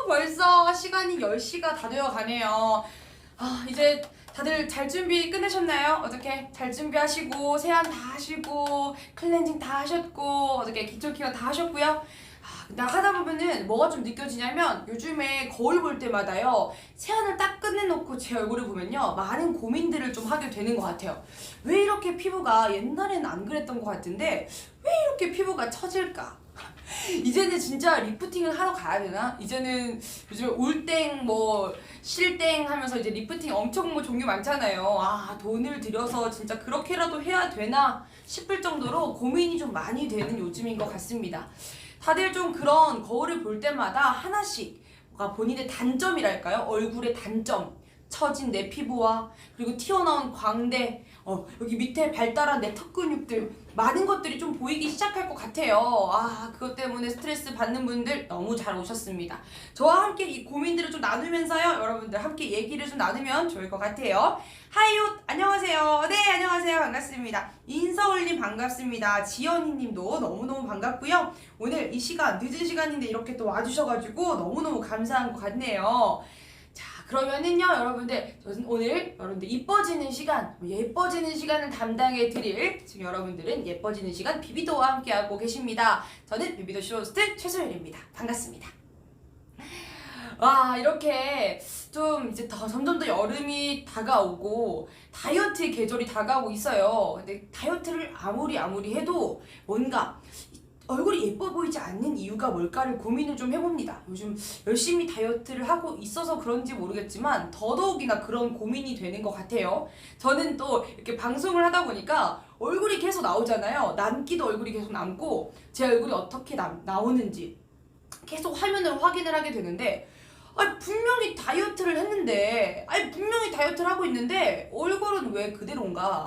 벌써 시간이 10시가 다 되어 가네요. 이제 다들 잘 준비 끝내셨나요? 어떻게 잘 준비하시고 세안 다 하시고 클렌징 다 하셨고 어떻게 기초 케어 다 하셨고요. 근데 하다 보면은 뭐가 좀 느껴지냐면 요즘에 거울 볼 때마다요, 세안을 딱 끝내놓고 제 얼굴을 보면요, 많은 고민들을 좀 하게 되는 것 같아요. 왜 이렇게 피부가, 옛날에는 안 그랬던 것 같은데 왜 이렇게 피부가 처질까? 이제는 진짜 리프팅을 하러 가야 되나? 이제는 요즘에 올땡 뭐 실땡 하면서 이제 리프팅 엄청 뭐 종류 많잖아요. 돈을 들여서 진짜 그렇게라도 해야 되나 싶을 정도로 고민이 좀 많이 되는 요즘인 것 같습니다. 다들 좀 그런 거울을 볼 때마다 하나씩 뭔가 본인의 단점이랄까요? 얼굴의 단점, 처진 내 피부와 그리고 튀어나온 광대, 여기 밑에 발달한 내 턱 근육들, 많은 것들이 좀 보이기 시작할 것 같아요. 그것 때문에 스트레스 받는 분들 너무 잘 오셨습니다. 저와 함께 이 고민들을 좀 나누면서요, 여러분들 함께 얘기를 좀 나누면 좋을 것 같아요. 하이옷 안녕하세요. 네, 안녕하세요. 반갑습니다. 인서울님 반갑습니다. 지연이님도 너무너무 반갑고요. 오늘 이 시간, 늦은 시간인데 이렇게 또 와주셔가지고 너무너무 감사한 것 같네요. 그러면은요, 여러분들, 저는 오늘 여러분들 이뻐지는 시간, 예뻐지는 시간을 담당해 드릴, 지금 여러분들은 예뻐지는 시간 비비도와 함께하고 계십니다. 저는 비비도 쇼호스트 최소연입니다. 반갑습니다. 이렇게 좀 이제 점점 더 여름이 다가오고 다이어트의 계절이 다가오고 있어요. 근데 다이어트를 아무리 해도 뭔가 얼굴이 예뻐 보이지 않는 이유가 뭘까를 고민을 좀 해봅니다. 요즘 열심히 다이어트를 하고 있어서 그런지 모르겠지만 더더욱이나 그런 고민이 되는 것 같아요. 저는 또 이렇게 방송을 하다 보니까 얼굴이 계속 나오잖아요. 남기도 얼굴이 계속 남고 제 얼굴이 어떻게 나오는지 계속 화면으로 확인을 하게 되는데, 분명히 다이어트를 했는데, 분명히 다이어트를 하고 있는데 얼굴은 왜 그대로인가?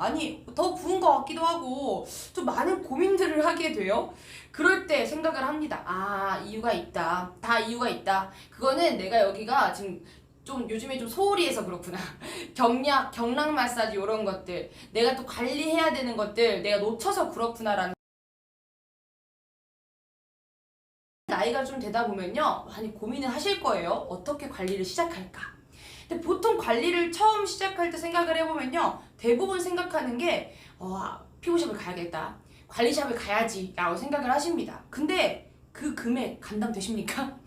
더 부은 것 같기도 하고 좀 많은 고민들을 하게 돼요. 그럴 때 생각을 합니다. 이유가 있다. 다 이유가 있다. 그거는 내가 여기가 지금 좀 요즘에 좀 소홀히 해서 그렇구나. 경락 마사지 이런 것들, 내가 또 관리해야 되는 것들 내가 놓쳐서 그렇구나라는, 나이가 좀 되다 보면요, 많이 고민을 하실 거예요. 어떻게 관리를 시작할까? 근데 보통 관리를 처음 시작할 때 생각을 해보면요, 대부분 생각하는 게 피부샵을 가야겠다, 관리샵을 가야지 라고 생각을 하십니다. 근데 그 금액 감당되십니까?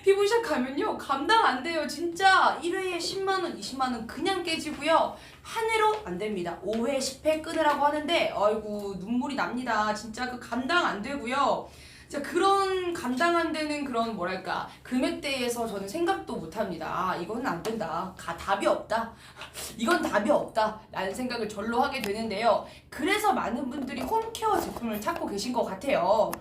피부샵 가면요, 감당 안 돼요. 진짜 1회에 10만원, 20만원 그냥 깨지고요. 한 회로 안 됩니다. 5회, 10회 끊으라고 하는데 아이고 눈물이 납니다. 진짜 그 감당 안 되고요. 자, 그런 감당 안 되는 그런 뭐랄까 금액대에서 저는 생각도 못 합니다. 이건 안 된다. 답이 없다. 이건 답이 없다. 라는 생각을 절로 하게 되는데요. 그래서 많은 분들이 홈케어 제품을 찾고 계신 것 같아요.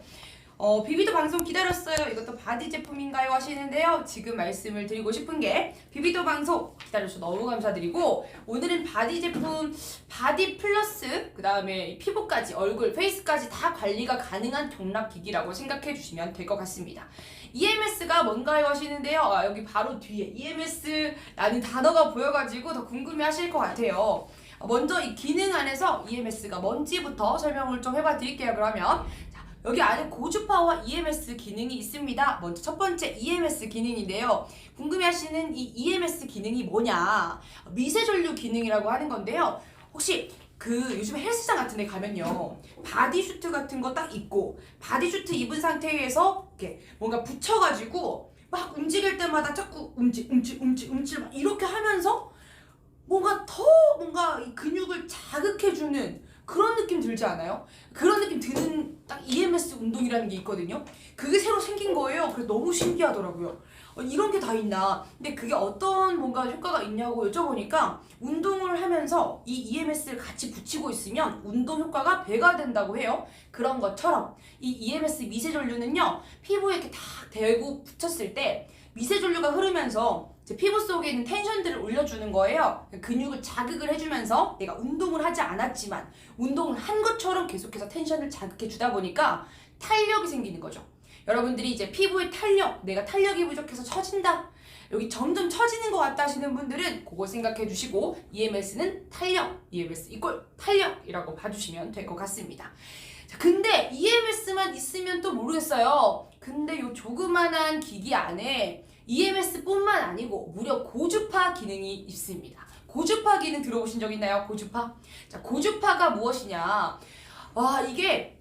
비비도 방송 기다렸어요. 이것도 바디 제품인가요? 하시는데요. 지금 말씀을 드리고 싶은 게, 비비도 방송 기다려주셔서 너무 감사드리고, 오늘은 바디 제품, 바디 플러스 그 다음에 피부까지, 얼굴, 페이스까지 다 관리가 가능한 경락기기라고 생각해 주시면 될 것 같습니다. EMS가 뭔가요? 하시는데요. 여기 바로 뒤에 EMS라는 단어가 보여가지고 더 궁금해 하실 것 같아요. 먼저 이 기능 안에서 EMS가 뭔지부터 설명을 좀 해봐 드릴게요. 그러면 여기 안에 고주파와 EMS 기능이 있습니다. 먼저 첫 번째 EMS 기능인데요. 궁금해하시는 이 EMS 기능이 뭐냐? 미세전류 기능이라고 하는 건데요. 혹시 요즘에 헬스장 같은 데 가면요, 바디슈트 같은 거 딱 입고 바디슈트 입은 상태에서 이렇게 뭔가 붙여가지고 막 움직일 때마다 자꾸 움찔 막 이렇게 하면서 뭔가 이 근육을 자극해주는 그런 느낌 들지 않아요? 그런 느낌 드는 딱 EMS 운동이라는 게 있거든요. 그게 새로 생긴 거예요. 그래서 너무 신기하더라고요. 이런 게 다 있나. 근데 그게 어떤 뭔가 효과가 있냐고 여쭤보니까, 운동을 하면서 이 EMS를 같이 붙이고 있으면 운동 효과가 배가 된다고 해요. 그런 것처럼 이 EMS 미세전류는요, 피부에 이렇게 딱 대고 붙였을 때 미세전류가 흐르면서 제 피부 속에 있는 텐션들을 올려주는 거예요. 근육을 자극을 해주면서 내가 운동을 하지 않았지만 운동을 한 것처럼 계속해서 텐션을 자극해 주다 보니까 탄력이 생기는 거죠. 여러분들이 이제 피부의 탄력, 내가 탄력이 부족해서 처진다, 여기 점점 처지는 것 같다 하시는 분들은 그거 생각해 주시고, EMS는 탄력, EMS 이꼴 탄력이라고 봐주시면 될 것 같습니다. 자, 근데 EMS만 있으면 또 모르겠어요. 근데 요 조그만한 기기 안에 EMS뿐만 아니고 무려 고주파 기능이 있습니다. 고주파 기능 들어보신 적 있나요? 고주파? 자, 고주파가 무엇이냐? 와, 이게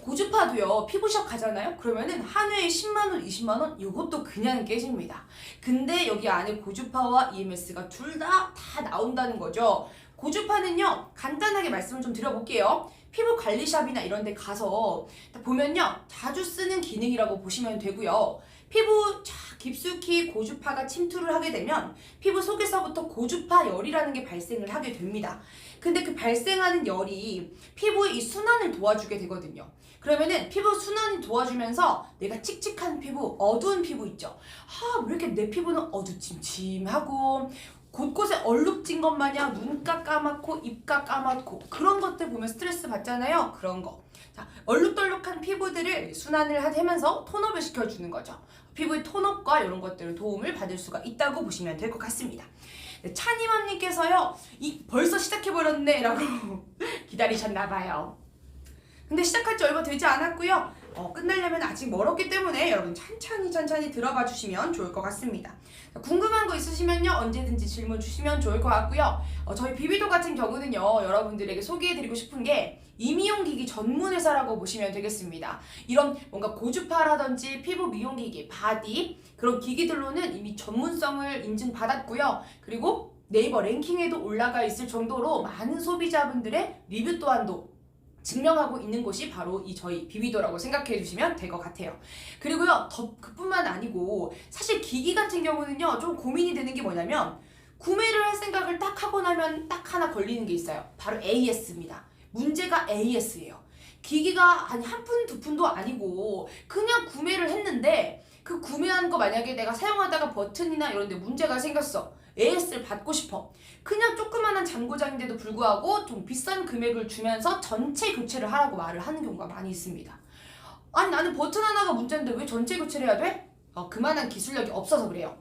고주파도요, 피부샵 가잖아요? 그러면은 한 회에 10만원, 20만원? 이것도 그냥 깨집니다. 근데 여기 안에 고주파와 EMS가 둘 다 나온다는 거죠. 고주파는요, 간단하게 말씀을 좀 드려볼게요. 피부 관리샵이나 이런 데 가서 보면요, 자주 쓰는 기능이라고 보시면 되고요. 피부 깊숙이 고주파가 침투를 하게 되면 피부 속에서부터 고주파 열이라는 게 발생을 하게 됩니다. 근데 그 발생하는 열이 피부의 이 순환을 도와주게 되거든요. 그러면은 피부 순환이 도와주면서 내가 칙칙한 피부, 어두운 피부 있죠. 왜 이렇게 내 피부는 어두침침하고 곳곳에 얼룩진 것 마냥 눈가 까맣고 입가 까맣고 그런 것들 보면 스트레스 받잖아요. 그런 거. 자, 얼룩덜룩한 피부들을 순환을 하면서 톤업을 시켜주는 거죠. 피부의 톤업과 이런 것들을 도움을 받을 수가 있다고 보시면 될 것 같습니다. 네, 차님언니께서요, 벌써 시작해버렸네 라고 기다리셨나봐요. 근데 시작한 지 얼마 되지 않았고요. 끝내려면 아직 멀었기 때문에 여러분 천천히 들어봐 주시면 좋을 것 같습니다. 궁금한 거 있으시면요, 언제든지 질문 주시면 좋을 것 같고요. 저희 비비도 같은 경우는요, 여러분들에게 소개해드리고 싶은 게 이미용기기 전문 회사라고 보시면 되겠습니다. 이런 뭔가 고주파라든지 피부 미용기기, 바디 그런 기기들로는 이미 전문성을 인증받았고요. 그리고 네이버 랭킹에도 올라가 있을 정도로 많은 소비자분들의 리뷰 또한도 증명하고 있는 곳이 바로 이 저희 비비도라고 생각해 주시면 될 것 같아요. 그리고요, 그뿐만 아니고 사실 기기 같은 경우는요, 좀 고민이 되는 게 뭐냐면 구매를 할 생각을 딱 하고 나면 딱 하나 걸리는 게 있어요. 바로 AS입니다. 문제가 AS예요. 기기가 한 푼, 두 푼도 아니고 그냥 구매를 했는데 그 구매한 거 만약에 내가 사용하다가 버튼이나 이런 데 문제가 생겼어. AS를 받고 싶어. 그냥 조그만한 잔고장인데도 불구하고 좀 비싼 금액을 주면서 전체 교체를 하라고 말을 하는 경우가 많이 있습니다. 아니, 나는 버튼 하나가 문제인데 왜 전체 교체를 해야 돼? 그만한 기술력이 없어서 그래요.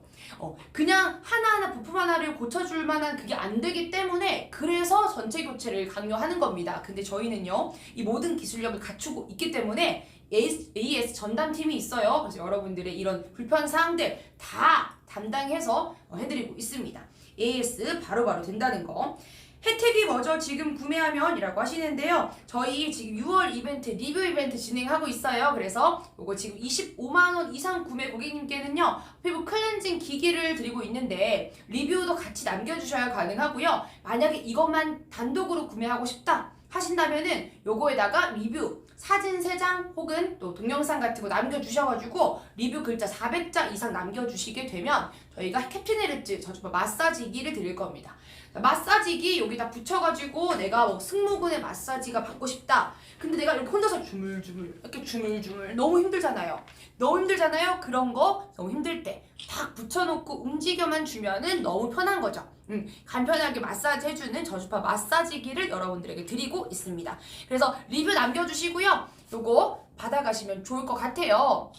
그냥 하나하나 부품 하나를 고쳐줄 만한 그게 안 되기 때문에 그래서 전체 교체를 강요하는 겁니다. 근데 저희는요, 이 모든 기술력을 갖추고 있기 때문에 AS 전담팀이 있어요. 그래서 여러분들의 이런 불편사항들 다 담당해서 해드리고 있습니다. AS 바로바로 된다는 거. 혜택이 뭐죠? 지금 구매하면 이라고 하시는데요. 저희 지금 6월 이벤트, 리뷰 이벤트 진행하고 있어요. 그래서 이거 지금 25만원 이상 구매 고객님께는요, 피부 클렌징 기기를 드리고 있는데 리뷰도 같이 남겨주셔야 가능하고요. 만약에 이것만 단독으로 구매하고 싶다 하신다면은 요거에다가 리뷰 사진 3장 혹은 또 동영상 같은 거 남겨주셔가지고 리뷰 글자 400자 이상 남겨주시게 되면 저희가 캡틴헤르츠 저주파 마사지기를 드릴 겁니다. 마사지기 여기다 붙여가지고 내가 뭐 승모근의 마사지가 받고 싶다. 근데 내가 이렇게 혼자서 주물주물 이렇게 주물주물 너무 힘들잖아요. 너무 힘들잖아요. 그런 거 너무 힘들 때 탁 붙여놓고 움직여만 주면은 너무 편한 거죠. 간편하게 마사지 해주는 저주파 마사지기를 여러분들에게 드리고 있습니다. 그래서 리뷰 남겨주시고요. 요거 받아가시면 좋을 것 같아요.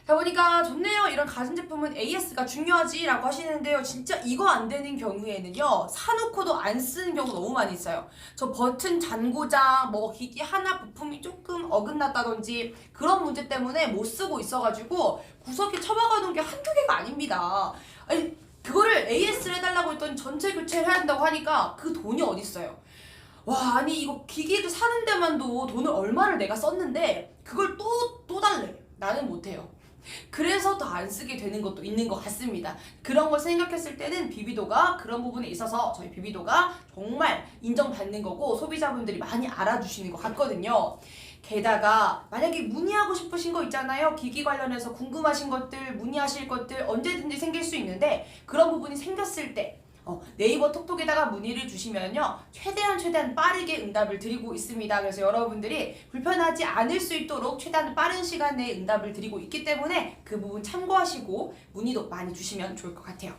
자, 보니까 좋네요. 이런 가전제품은 AS가 중요하지 라고 하시는데요. 진짜 이거 안 되는 경우에는요, 사놓고도 안 쓰는 경우 너무 많이 있어요. 저 버튼 잔고장, 뭐 기기 하나 부품이 조금 어긋났다든지 그런 문제 때문에 못 쓰고 있어가지고 구석에 처박아 놓은 게 한두 개가 아닙니다. 아니, 그거를 AS를 해달라고 했더니 전체 교체를 해야 한다고 하니까 그 돈이 어딨어요. 와, 아니 이거 기기를 사는 데만도 돈을 얼마를 내가 썼는데 그걸 또 달래. 나는 못해요. 그래서 더 안 쓰게 되는 것도 있는 것 같습니다. 그런 걸 생각했을 때는 비비도가 그런 부분에 있어서 저희 비비도가 정말 인정받는 거고 소비자분들이 많이 알아주시는 것 같거든요. 게다가 만약에 문의하고 싶으신 거 있잖아요. 기기 관련해서 궁금하신 것들, 문의하실 것들 언제든지 생길 수 있는데 그런 부분이 생겼을 때 네이버 톡톡에다가 문의를 주시면요, 최대한 빠르게 응답을 드리고 있습니다. 그래서 여러분들이 불편하지 않을 수 있도록 최대한 빠른 시간 내에 응답을 드리고 있기 때문에 그 부분 참고하시고 문의도 많이 주시면 좋을 것 같아요.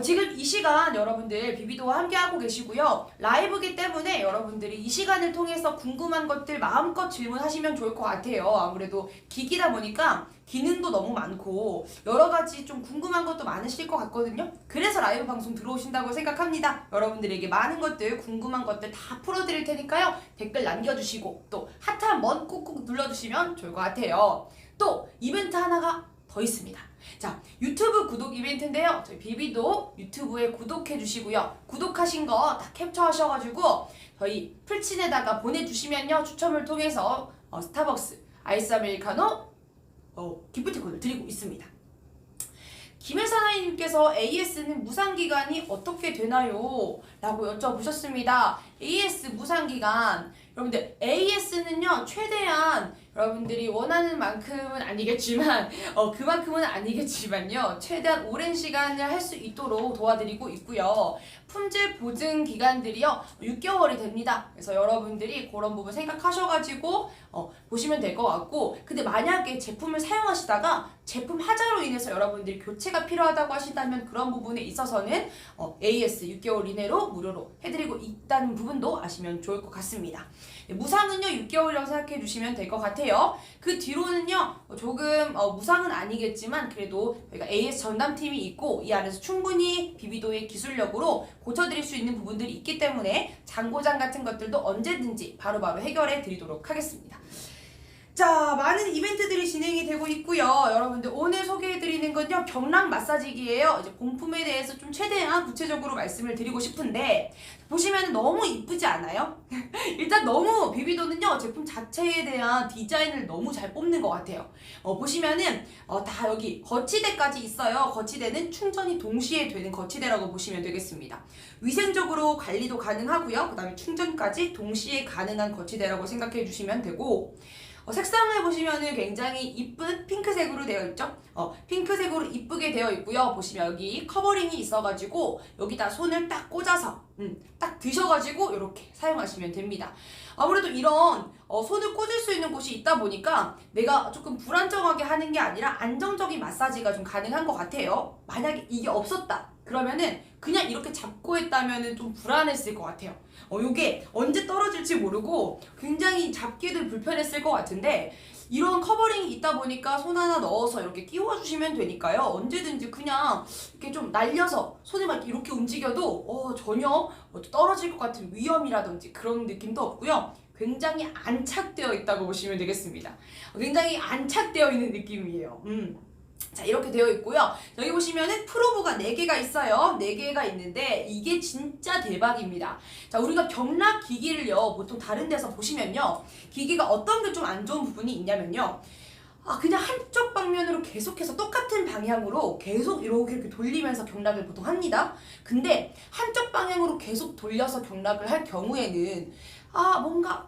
지금 이 시간 여러분들 비비도와 함께 하고 계시고요. 라이브기 때문에 여러분들이 이 시간을 통해서 궁금한 것들 마음껏 질문하시면 좋을 것 같아요. 아무래도 기기다 보니까 기능도 너무 많고 여러 가지 좀 궁금한 것도 많으실 것 같거든요. 그래서 라이브 방송 들어오신다고 생각합니다. 여러분들에게 많은 것들, 궁금한 것들 다 풀어드릴 테니까요. 댓글 남겨주시고 또 하트 한번 꾹꾹 눌러주시면 좋을 것 같아요. 또 이벤트 하나가 더 있습니다. 자, 유튜브 구독 이벤트인데요. 저희 비비도 유튜브에 구독해 주시고요. 구독하신 거 다 캡처하셔가지고 저희 풀친에다가 보내주시면요. 추첨을 통해서 스타벅스 아이스 아메리카노 기프티콘을 드리고 있습니다. 김혜사나이님께서 AS는 무상기간이 어떻게 되나요? 라고 여쭤보셨습니다. AS 무상기간, 여러분들 AS는요 최대한 여러분들이 원하는 만큼은 아니겠지만 그만큼은 아니겠지만요 최대한 오랜 시간을 할 수 있도록 도와드리고 있고요. 품질 보증 기간들이요 6개월이 됩니다. 그래서 여러분들이 그런 부분 생각하셔가지고 보시면 될 것 같고, 근데 만약에 제품을 사용하시다가 제품 하자로 인해서 여러분들이 교체가 필요하다고 하신다면 그런 부분에 있어서는 AS 6개월 이내로 무료로 해드리고 있다는 부분도 아시면 좋을 것 같습니다. 무상은요 6개월이라고 생각해 주시면 될 것 같아요. 그 뒤로는요 조금 무상은 아니겠지만 그래도 저희가 AS 전담팀이 있고 이 안에서 충분히 비비도의 기술력으로 고쳐드릴 수 있는 부분들이 있기 때문에 잔고장 같은 것들도 언제든지 바로바로 해결해 드리도록 하겠습니다. 자, 많은 이벤트들이 진행이 되고 있고요. 여러분들 오늘 소개해드리는 건요 경락 마사지기예요. 이제 공품에 대해서 좀 최대한 구체적으로 말씀을 드리고 싶은데 보시면 너무 이쁘지 않아요? 일단 너무 비비도는요 제품 자체에 대한 디자인을 너무 잘 뽑는 것 같아요. 보시면은 다 여기 거치대까지 있어요. 거치대는 충전이 동시에 되는 거치대라고 보시면 되겠습니다. 위생적으로 관리도 가능하고요. 그 다음에 충전까지 동시에 가능한 거치대라고 생각해 주시면 되고, 색상을 보시면은 굉장히 이쁜 핑크색으로 되어 있죠. 핑크색으로 이쁘게 되어 있고요. 보시면 여기 커버링이 있어가지고 여기다 손을 딱 꽂아서 딱 드셔가지고 이렇게 사용하시면 됩니다. 아무래도 이런 손을 꽂을 수 있는 곳이 있다 보니까 내가 조금 불안정하게 하는 게 아니라 안정적인 마사지가 좀 가능한 것 같아요. 만약에 이게 없었다 그러면은 그냥 이렇게 잡고 했다면은 좀 불안했을 것 같아요. 요게 언제 떨어질지 모르고 굉장히 잡기도 불편했을 것 같은데 이런 커버링이 있다 보니까 손 하나 넣어서 이렇게 끼워주시면 되니까요. 언제든지 그냥 이렇게 좀 날려서 손을 막 이렇게 움직여도 전혀 떨어질 것 같은 위험이라든지 그런 느낌도 없고요. 굉장히 안착되어 있다고 보시면 되겠습니다. 굉장히 안착되어 있는 느낌이에요. 자, 이렇게 되어 있고요. 여기 보시면은 프로브가 4개가 있어요. 4개가 있는데 이게 진짜 대박입니다. 자, 우리가 경락 기기를요 보통 다른 데서 보시면요 기기가 어떤 게 좀 안 좋은 부분이 있냐면요 그냥 한쪽 방면으로 계속해서 똑같은 방향으로 계속 이렇게 돌리면서 경락을 보통 합니다. 근데 한쪽 방향으로 계속 돌려서 경락을 할 경우에는 뭔가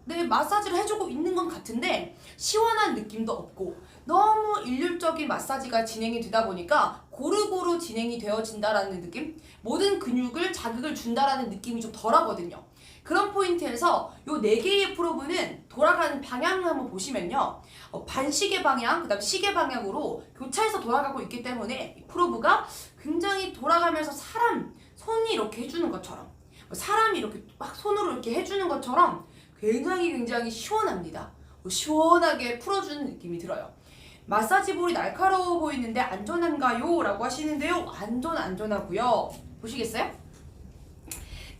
내 마사지를 해주고 있는 건 같은데 시원한 느낌도 없고 너무 일률적인 마사지가 진행이 되다 보니까 고루고루 진행이 되어진다라는 느낌? 모든 근육을 자극을 준다라는 느낌이 좀 덜하거든요. 그런 포인트에서 요 4개의 프로브는 돌아가는 방향을 한번 보시면요 반시계 방향, 그 다음 시계 방향으로 교차해서 돌아가고 있기 때문에 이 프로브가 굉장히 돌아가면서 손이 이렇게 해주는 것처럼 사람이 이렇게 막 손으로 이렇게 해주는 것처럼 굉장히 시원합니다. 시원하게 풀어주는 느낌이 들어요. 마사지볼이 날카로워 보이는데 안전한가요? 라고 하시는데요. 안전하고요. 보시겠어요?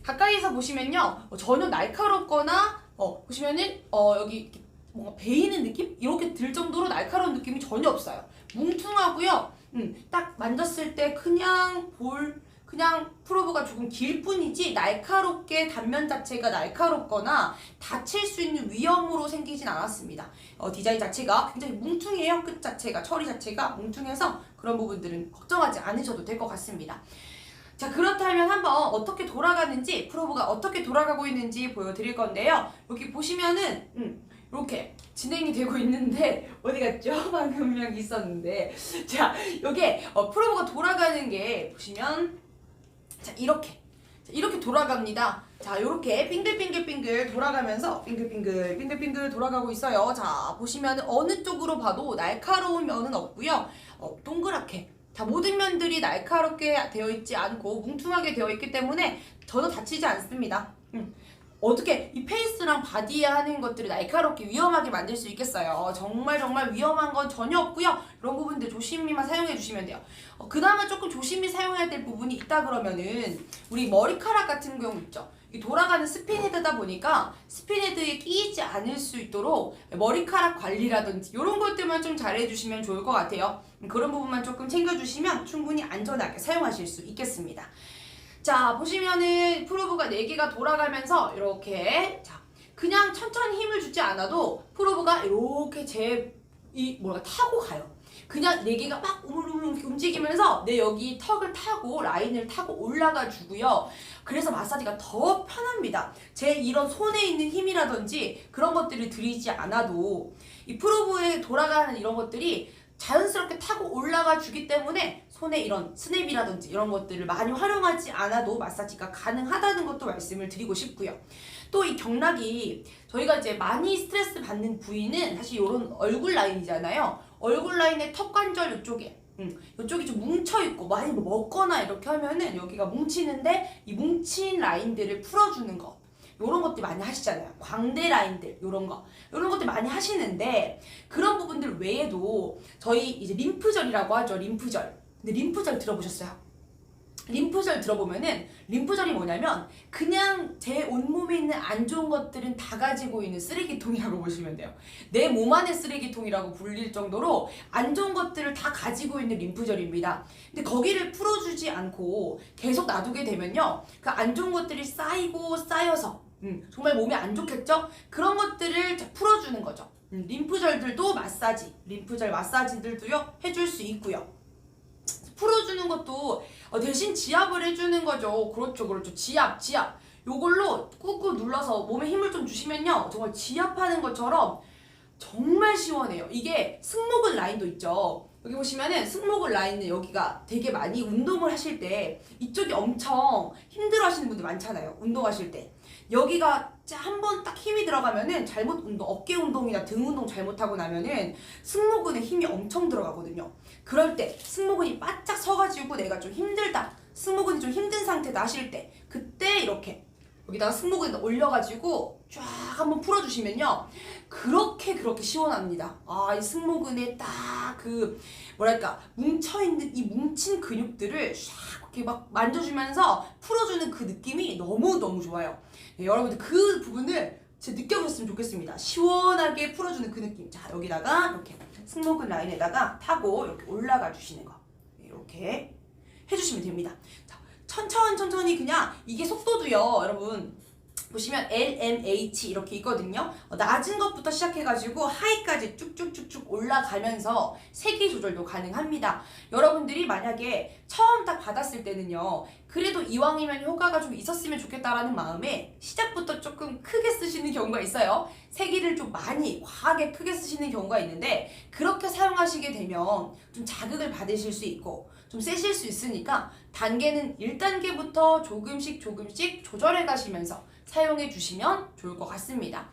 가까이서 보시면요 전혀 날카롭거나 보시면은 여기 뭔가 베이는 느낌? 이렇게 들 정도로 날카로운 느낌이 전혀 없어요. 뭉퉁하고요. 딱 만졌을 때 그냥 프로브가 조금 길 뿐이지 날카롭게 단면 자체가 날카롭거나 다칠 수 있는 위험으로 생기진 않았습니다. 디자인 자체가 굉장히 뭉퉁해요. 끝 자체가, 처리 자체가 뭉퉁해서 그런 부분들은 걱정하지 않으셔도 될 것 같습니다. 자, 그렇다면 한번 어떻게 돌아가는지, 프로브가 어떻게 돌아가고 있는지 보여드릴 건데요. 여기 보시면은 이렇게 진행이 되고 있는데 어디 갔죠? 방금 명 있었는데, 자, 여기에 프로브가 돌아가는 게 보시면 자, 이렇게 돌아갑니다. 자, 요렇게 빙글빙글 돌아가면서 빙글빙글 돌아가고 있어요. 자, 보시면 어느 쪽으로 봐도 날카로운 면은 없고요. 동그랗게 다 모든 면들이 날카롭게 되어 있지 않고 뭉퉁하게 되어 있기 때문에 전혀 다치지 않습니다. 어떻게 이 페이스랑 바디에 하는 것들을 날카롭게 위험하게 만들 수 있겠어요. 정말 위험한 건 전혀 없고요. 이런 부분들 조심히만 사용해 주시면 돼요. 그나마 조금 조심히 사용해야 될 부분이 있다 그러면은 우리 머리카락 같은 경우 있죠. 이 돌아가는 스핀헤드다 보니까 스핀헤드에 끼이지 않을 수 있도록 머리카락 관리라든지 이런 것들만 좀 잘해주시면 좋을 것 같아요. 그런 부분만 조금 챙겨주시면 충분히 안전하게 사용하실 수 있겠습니다. 자, 보시면은 프로브가 4개가 돌아가면서 이렇게 자, 그냥 천천히 힘을 주지 않아도 프로브가 이렇게 타고 가요. 그냥 4개가 막 우물우물 움직이면서 내 여기 턱을 타고 라인을 타고 올라가 주고요. 그래서 마사지가 더 편합니다. 제 이런 손에 있는 힘이라든지 그런 것들을 들이지 않아도 이 프로브에 돌아가는 이런 것들이 자연스럽게 타고 올라가 주기 때문에 손에 이런 스냅이라든지 이런 것들을 많이 활용하지 않아도 마사지가 가능하다는 것도 말씀을 드리고 싶고요. 또 이 경락이 저희가 이제 많이 스트레스 받는 부위는 사실 이런 얼굴 라인이잖아요. 얼굴 라인의 턱 관절 이쪽에 이쪽이 좀 뭉쳐있고 많이 먹거나 이렇게 하면은 여기가 뭉치는데 이 뭉친 라인들을 풀어주는 거 요런 것들 많이 하시잖아요. 광대 라인들 요런 것들 많이 하시는데 그런 부분들 외에도 저희 이제 림프절이라고 하죠. 림프절. 근데 림프절 들어보셨어요? 림프절 들어보면은 림프절이 뭐냐면 그냥 제 온몸에 있는 안 좋은 것들은 다 가지고 있는 쓰레기통이라고 보시면 돼요. 내 몸 안의 쓰레기통이라고 불릴 정도로 안 좋은 것들을 다 가지고 있는 림프절입니다. 근데 거기를 풀어주지 않고 계속 놔두게 되면요. 그 안 좋은 것들이 쌓이고 쌓여서 정말 몸에 안 좋겠죠? 그런 것들을 풀어주는 거죠. 림프절들도 림프절 마사지들도요 해줄 수 있고요. 풀어주는 것도 대신 지압을 해주는 거죠. 그렇죠. 지압. 요걸로 꾹꾹 눌러서 몸에 힘을 좀 주시면요. 정말 지압하는 것처럼 정말 시원해요. 이게 승모근 라인도 있죠. 여기 보시면은 승모근 라인은 여기가 되게 많이 운동을 하실 때 이쪽이 엄청 힘들어 하시는 분들 많잖아요. 운동하실 때. 여기가 한번 딱 힘이 들어가면은 어깨 운동이나 등 운동 잘못하고 나면은 승모근에 힘이 엄청 들어가거든요. 그럴 때 승모근이 바짝 서가지고 내가 좀 힘들다. 승모근이 좀 힘든 상태다 하실 때 그때 이렇게 여기다가 승모근에다 올려가지고 쫙 한번 풀어주시면요. 그렇게 시원합니다. 이 승모근에 딱 뭉쳐있는 이 뭉친 근육들을 샥 이렇게 막 만져주면서 풀어주는 그 느낌이 너무너무 좋아요. 네, 여러분들 그 부분을 진짜 느껴보셨으면 좋겠습니다. 시원하게 풀어주는 그 느낌. 자, 여기다가 이렇게 승모근 라인에다가 타고 이렇게 올라가 주시는 거. 이렇게 해주시면 됩니다. 자, 천천히 그냥 이게 속도도요, 여러분. 보시면 LMH 이렇게 있거든요. 낮은 것부터 시작해가지고 하이까지 쭉쭉쭉쭉 올라가면서 세기 조절도 가능합니다. 여러분들이 만약에 처음 딱 받았을 때는요. 그래도 이왕이면 효과가 좀 있었으면 좋겠다라는 마음에 시작부터 조금 크게 쓰시는 경우가 있어요. 세기를 좀 많이 과하게 크게 쓰시는 경우가 있는데 그렇게 사용하시게 되면 좀 자극을 받으실 수 있고 좀 세실 수 있으니까 단계는 1단계부터 조금씩 조절해 가시면서 사용해 주시면 좋을 것 같습니다.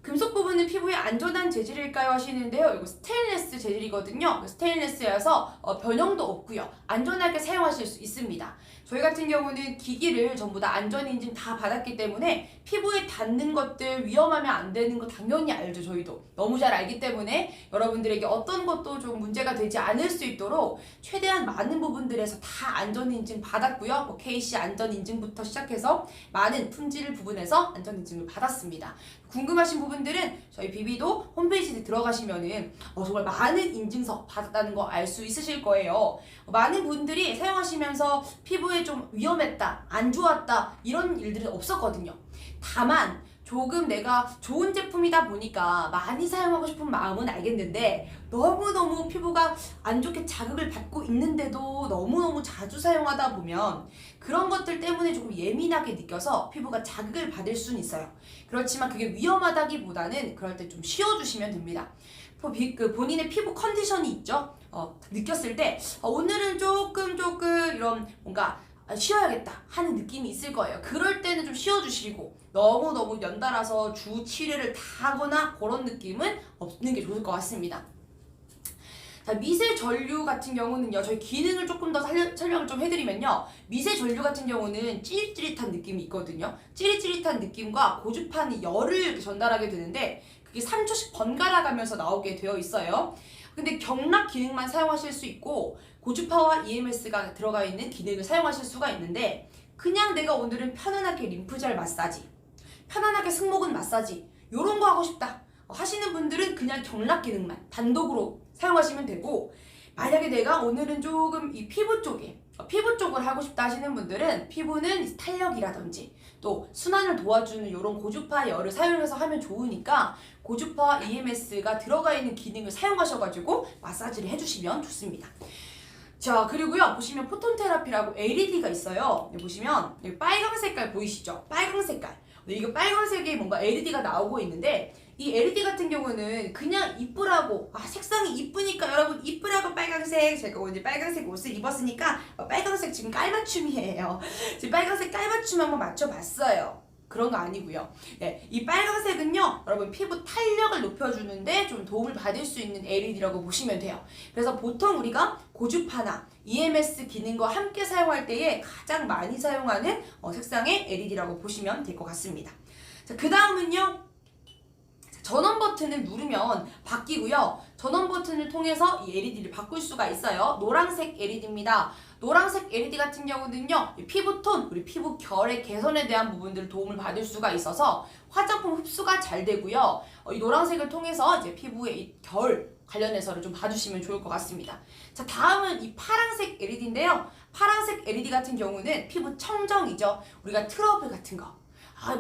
금속 부분은 피부에 안전한 재질일까요? 하시는데요. 이거 스테인리스 재질이거든요. 스테인리스여서 변형도 없고요. 안전하게 사용하실 수 있습니다. 저희 같은 경우는 기기를 전부 다 안전인증 다 받았기 때문에 피부에 닿는 것들 위험하면 안 되는 거 당연히 알죠. 저희도 너무 잘 알기 때문에 여러분들에게 어떤 것도 좀 문제가 되지 않을 수 있도록 최대한 많은 부분들에서 다 안전인증 받았고요. 뭐 KC 안전인증부터 시작해서 많은 품질 부분에서 안전인증을 받았습니다. 궁금하신 부분들은 저희 비비도 홈페이지에 들어가시면은 정말 많은 인증서 받았다는 거 알 수 있으실 거예요. 많은 분들이 사용하시면서 피부에 좀 위험했다, 안 좋았다 이런 일들은 없었거든요. 다만 조금 내가 좋은 제품이다 보니까 많이 사용하고 싶은 마음은 알겠는데 너무너무 피부가 안 좋게 자극을 받고 있는데도 너무너무 자주 사용하다 보면 그런 것들 때문에 조금 예민하게 느껴서 피부가 자극을 받을 수는 있어요. 그렇지만 그게 위험하다기보다는 그럴 때 좀 쉬어주시면 됩니다. 본인의 피부 컨디션이 있죠? 느꼈을 때 오늘은 조금 이런 뭔가 쉬어야겠다 하는 느낌이 있을 거예요. 그럴 때는 좀 쉬어주시고 너무 연달아서 주 7회를 다 하거나 그런 느낌은 없는 게 좋을 것 같습니다. 자, 미세 전류 같은 경우는요. 저희 기능을 조금 더 설명을 좀 해드리면요. 미세 전류 같은 경우는 찌릿찌릿한 느낌이 있거든요. 찌릿찌릿한 느낌과 고주파는 열을 이렇게 전달하게 되는데 그게 3초씩 번갈아 가면서 나오게 되어 있어요. 근데 경락 기능만 사용하실 수 있고 고주파와 EMS가 들어가 있는 기능을 사용하실 수가 있는데 그냥 내가 오늘은 편안하게 림프절 마사지, 편안하게 승모근 마사지 요런 거 하고 싶다 하시는 분들은 그냥 경락 기능만 단독으로 사용하시면 되고, 만약에 내가 오늘은 조금 이 피부 쪽을 하고 싶다 하시는 분들은 피부는 탄력이라든지 또 순환을 도와주는 이런 고주파 열을 사용해서 하면 좋으니까 고주파 EMS가 들어가 있는 기능을 사용하셔가지고 마사지를 해주시면 좋습니다. 자, 그리고요 보시면 포톤 테라피라고 LED가 있어요. 여기 보시면 여기 빨강 색깔 보이시죠? 빨강 색깔. 이게 빨간색에 뭔가 LED가 나오고 있는데, 이 LED 같은 경우는 그냥 이쁘라고, 색상이 이쁘니까 여러분 이쁘라고 빨간색, 제가 오늘 빨간색 옷을 입었으니까 빨간색 지금 깔맞춤이에요. 지금 빨간색 깔맞춤 한번 맞춰봤어요. 그런 거 아니고요. 네, 이 빨간색은요 여러분 피부 탄력을 높여주는데 좀 도움을 받을 수 있는 LED라고 보시면 돼요. 그래서 보통 우리가 고주파나 EMS 기능과 함께 사용할 때에 가장 많이 사용하는 색상의 LED라고 보시면 될 것 같습니다. 자, 그 다음은요 전원 버튼을 누르면 바뀌고요. 전원 버튼을 통해서 이 LED를 바꿀 수가 있어요. 노란색 LED입니다. 노란색 LED 같은 경우는요, 피부톤, 우리 피부 결의 개선에 대한 부분들 도움을 받을 수가 있어서 화장품 흡수가 잘 되고요. 이 노란색을 통해서 이제 피부의 이 결 관련해서를 좀 봐주시면 좋을 것 같습니다. 자, 다음은 이 파란색 LED인데요. 파란색 LED 같은 경우는 피부 청정이죠. 우리가 트러블 같은 거.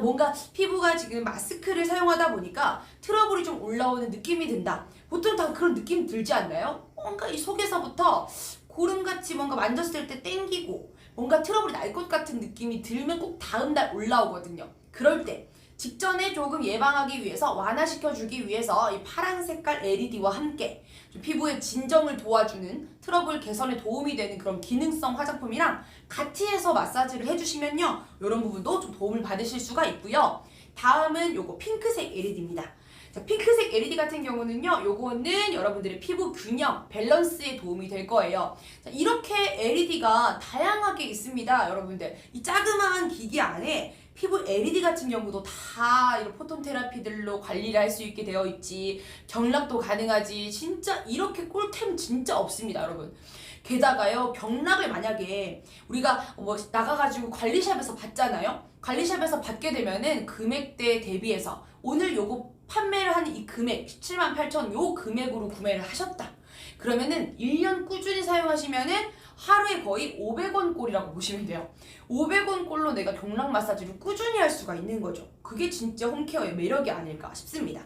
뭔가 피부가 지금 마스크를 사용하다 보니까 트러블이 좀 올라오는 느낌이 든다. 보통 다 그런 느낌 들지 않나요? 뭔가 이 속에서부터 고름같이 뭔가 만졌을 때 땡기고 뭔가 트러블이 날 것 같은 느낌이 들면 꼭 다음날 올라오거든요. 그럴 때 직전에 조금 예방하기 위해서, 완화시켜주기 위해서 이 파란 색깔 LED와 함께 좀 피부의 진정을 도와주는, 트러블 개선에 도움이 되는 그런 기능성 화장품이랑 같이 해서 마사지를 해주시면요 이런 부분도 좀 도움을 받으실 수가 있고요. 다음은 요거 핑크색 LED입니다. 자, 핑크색 LED 같은 경우는요, 요거는 여러분들의 피부 균형, 밸런스에 도움이 될 거예요. 자, 이렇게 LED가 다양하게 있습니다, 여러분들. 이 자그마한 기기 안에 피부 LED 같은 경우도 다 이런 포톤 테라피들로 관리를 할 수 있게 되어 있지, 경락도 가능하지. 진짜 이렇게 꿀템 진짜 없습니다, 여러분. 게다가요, 경락을 만약에 우리가 나가가지고 관리샵에서 받잖아요. 관리샵에서 받게 되면은 금액대에 대비해서 오늘 요거 판매를 하는 이 금액 178,000 요 금액으로 구매를 하셨다. 그러면은 1년 꾸준히 사용하시면은 하루에 거의 500원 꼴이라고 보시면 돼요. 500원 꼴로 내가 경락 마사지를 꾸준히 할 수가 있는 거죠. 그게 진짜 홈케어의 매력이 아닐까 싶습니다.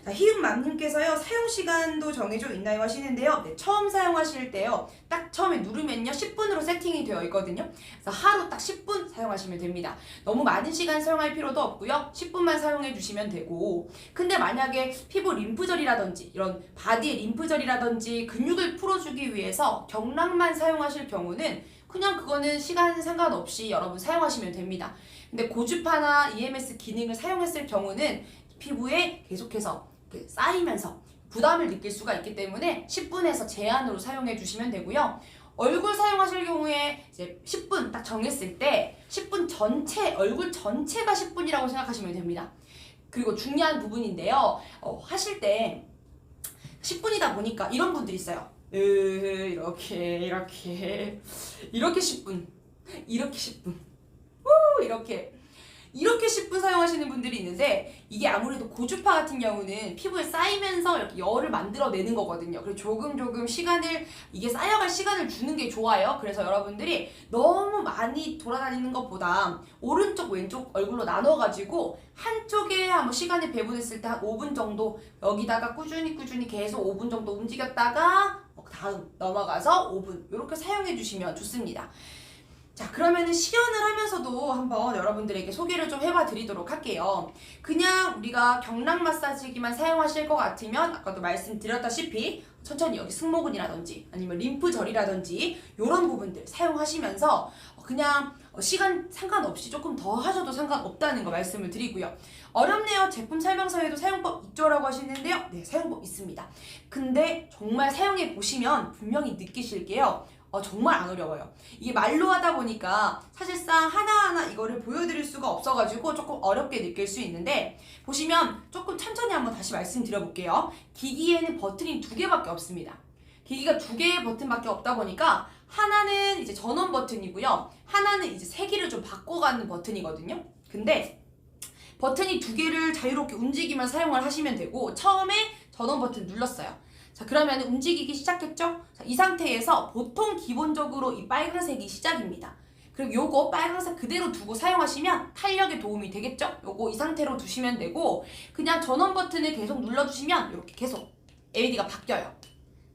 자, 희은맘님께서요, 사용시간도 정해져 있나요 하시는데요. 네, 처음 사용하실 때요, 딱 처음에 누르면요 10분으로 세팅이 되어 있거든요. 그래서 하루 딱 10분 사용하시면 됩니다. 너무 많은 시간 사용할 필요도 없고요, 10분만 사용해 주시면 되고, 근데 만약에 피부 림프절이라든지 이런 바디의 림프절이라든지 근육을 풀어주기 위해서 경락만 사용하실 경우는 그냥 그거는 시간 상관없이 여러분 사용하시면 됩니다. 근데 고주파나 EMS 기능을 사용했을 경우는 피부에 계속해서 쌓이면서 부담을 느낄 수가 있기 때문에 10분에서 제한으로 사용해 주시면 되고요. 얼굴 사용하실 경우에 이제 10분 딱 정했을 때 10분 전체, 얼굴 전체가 10분이라고 생각하시면 됩니다. 그리고 중요한 부분인데요. 하실 때 10분이다 보니까 이런 분들이 있어요. 이렇게 10분, 이렇게 10분, 이렇게 10분 사용하시는 분들이 있는데, 이게 아무래도 고주파 같은 경우는 피부에 쌓이면서 이렇게 열을 만들어내는 거거든요. 그래서 조금 이게 쌓여갈 시간을 주는 게 좋아요. 그래서 여러분들이 너무 많이 돌아다니는 것보다 오른쪽 왼쪽 얼굴로 나눠가지고 한쪽에 한번 시간을 배분했을 때 한 5분 정도 여기다가 꾸준히 계속 5분 정도 움직였다가 다음 넘어가서 5분 이렇게 사용해 주시면 좋습니다. 자, 그러면은 시연을 하면서도 한번 여러분들에게 소개를 좀 해봐 드리도록 할게요. 그냥 우리가 경락 마사지기만 사용하실 것 같으면 아까도 말씀드렸다시피 천천히 여기 승모근이라든지 아니면 림프절이라든지 이런 부분들 사용하시면서 그냥 시간 상관없이 조금 더 하셔도 상관없다는 거 말씀을 드리고요. 어렵네요. 제품 설명서에도 사용법 있죠라고 하시는데요. 네, 사용법 있습니다. 근데 정말 사용해 보시면 분명히 느끼실게요. 정말 안 어려워요. 이게 말로 하다 보니까 사실상 하나하나 이거를 보여드릴 수가 없어가지고 조금 어렵게 느낄 수 있는데, 보시면 조금 천천히 한번 다시 말씀드려볼게요. 기기에는 버튼이 2개밖에 없습니다. 기기가 2개의 버튼밖에 없다 보니까 하나는 이제 전원 버튼이고요. 하나는 이제 세기를 좀 바꿔가는 버튼이거든요. 근데 버튼이 두 개를 자유롭게 움직이면 사용을 하시면 되고 처음에 전원 버튼 눌렀어요. 자, 그러면 움직이기 시작했죠? 자, 이 상태에서 보통 기본적으로 이 빨간색이 시작입니다. 그리고 요거 빨간색 그대로 두고 사용하시면 탄력에 도움이 되겠죠? 요거 이 상태로 두시면 되고 그냥 전원 버튼을 계속 눌러주시면 이렇게 계속 LED가 바뀌어요.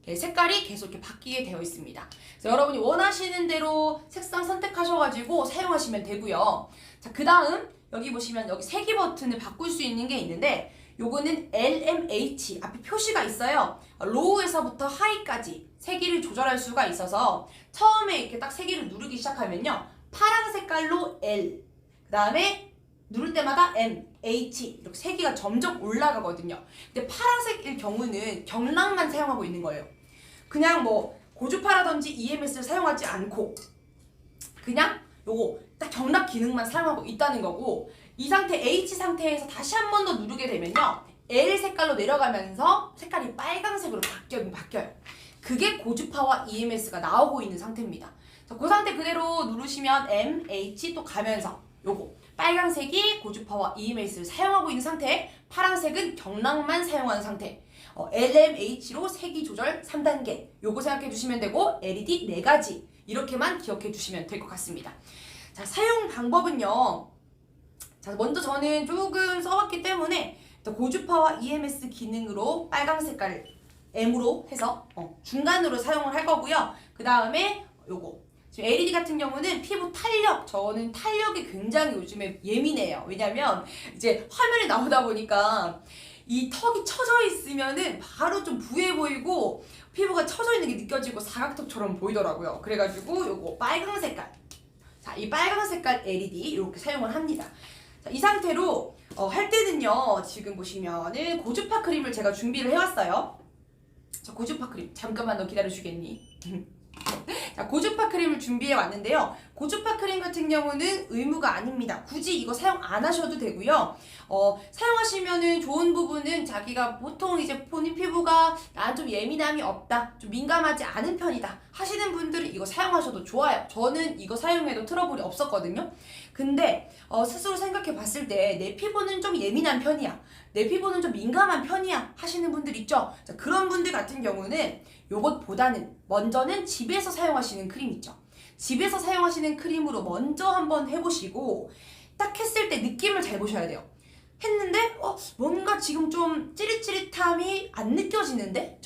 색깔이 계속 이렇게 바뀌게 되어 있습니다. 그래서 여러분이 원하시는 대로 색상 선택하셔가지고 사용하시면 되고요. 자, 그 다음 여기 보시면 여기 세기 버튼을 바꿀 수 있는 게 있는데 요거는 LMH 앞에 표시가 있어요. 로우에서부터 하이까지 세기를 조절할 수가 있어서 처음에 이렇게 딱 세기를 누르기 시작하면요. 파란 색깔로 L, 그 다음에 누를 때마다 M, H 이렇게 세기가 점점 올라가거든요. 근데 파란색일 경우는 경락만 사용하고 있는 거예요. 그냥 뭐 고주파라든지 EMS를 사용하지 않고 그냥 요거 딱 경락 기능만 사용하고 있다는 거고 이 상태 H 상태에서 다시 한 번 더 누르게 되면요. L 색깔로 내려가면서 색깔이 빨강색으로 바뀌어요. 그게 고주파와 EMS가 나오고 있는 상태입니다. 자, 그 상태 그대로 누르시면 M, H 또 가면서 요거 빨강색이 고주파와 EMS를 사용하고 있는 상태, 파란색은 경락만 사용하는 상태. LMH로 세기 조절 3단계 요거 생각해 주시면 되고 LED 4가지 이렇게만 기억해 주시면 될 것 같습니다. 자, 사용 방법은요. 자, 먼저 저는 조금 써봤기 때문에 고주파와 EMS 기능으로 빨강 색깔 M으로 해서 중간으로 사용을 할 거고요. 그 다음에 요거 지금 LED 같은 경우는 피부 탄력, 저는 탄력이 굉장히 요즘에 예민해요. 왜냐면 이제 화면에 나오다 보니까 이 턱이 처져 있으면은 바로 좀 부해 보이고 피부가 처져 있는 게 느껴지고 사각턱처럼 보이더라고요. 그래가지고 요거 빨강 색깔, 자, 이 빨강 색깔 LED 이렇게 사용을 합니다. 자, 이 상태로 할 때는요. 지금 보시면은 고주파 크림을 제가 준비를 해왔어요. 자, 고주파 크림 잠깐만 너 기다려주겠니? 자, 고주파 크림을 준비해 왔는데요. 고주파 크림 같은 경우는 의무가 아닙니다. 굳이 이거 사용 안 하셔도 되고요. 사용하시면은 좋은 부분은 자기가 보통 이제 본인 피부가 난 좀 예민함이 없다, 좀 민감하지 않은 편이다 하시는 분들은 이거 사용하셔도 좋아요. 저는 이거 사용해도 트러블이 없었거든요. 근데 스스로 생각해 봤을 때 내 피부는 좀 예민한 편이야, 내 피부는 좀 민감한 편이야 하시는 분들 있죠. 자, 그런 분들 같은 경우는 요것보다는 먼저는 집에서 사용하시는 크림 있죠. 집에서 사용하시는 크림으로 먼저 한번 해보시고 딱 했을 때 느낌을 잘 보셔야 돼요. 했는데 뭔가 지금 좀 찌릿찌릿함이 안 느껴지는데?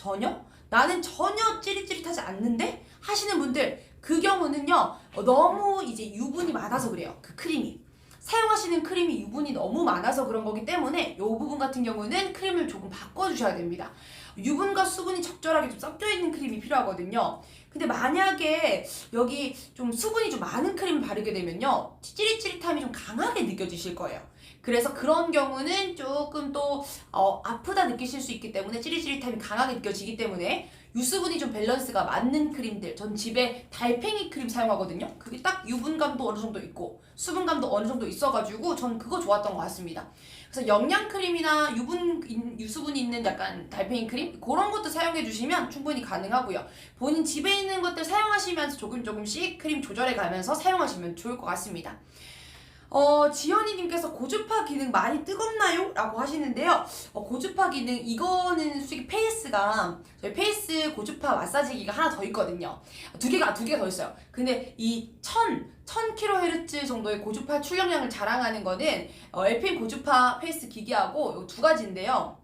나는 전혀 찌릿찌릿하지 않는데? 하시는 분들 그 경우는요. 너무 이제 유분이 많아서 그래요. 그 크림이. 사용하시는 크림이 유분이 너무 많아서 그런 거기 때문에 이 부분 같은 경우는 크림을 조금 바꿔주셔야 됩니다. 유분과 수분이 적절하게 좀 섞여 있는 크림이 필요하거든요. 근데 만약에 여기 좀 수분이 좀 많은 크림을 바르게 되면요. 찌릿찌릿함이 좀 강하게 느껴지실 거예요. 그래서 그런 경우는 조금 또 아프다 느끼실 수 있기 때문에 찌릿찌릿함이 강하게 느껴지기 때문에 유수분이 좀 밸런스가 맞는 크림들, 전 집에 달팽이 크림 사용하거든요. 그게 딱 유분감도 어느 정도 있고 수분감도 어느 정도 있어가지고 전 그거 좋았던 것 같습니다. 그래서 영양크림이나 유수분이 있는 약간 달팽이 크림 그런 것도 사용해 주시면 충분히 가능하고요. 본인 집에 있는 것들 사용하시면서 조금씩 크림 조절해 가면서 사용하시면 좋을 것 같습니다. 지연이님께서 고주파 기능 많이 뜨겁나요? 라고 하시는데요. 고주파 기능, 이거는 솔직히 페이스가, 저희 페이스 고주파 마사지기가 하나 더 있거든요. 두 개가 더 있어요. 근데 이 1000kHz 정도의 고주파 출력량을 자랑하는 거는 LPM 고주파 페이스 기기하고 이 두 가지인데요.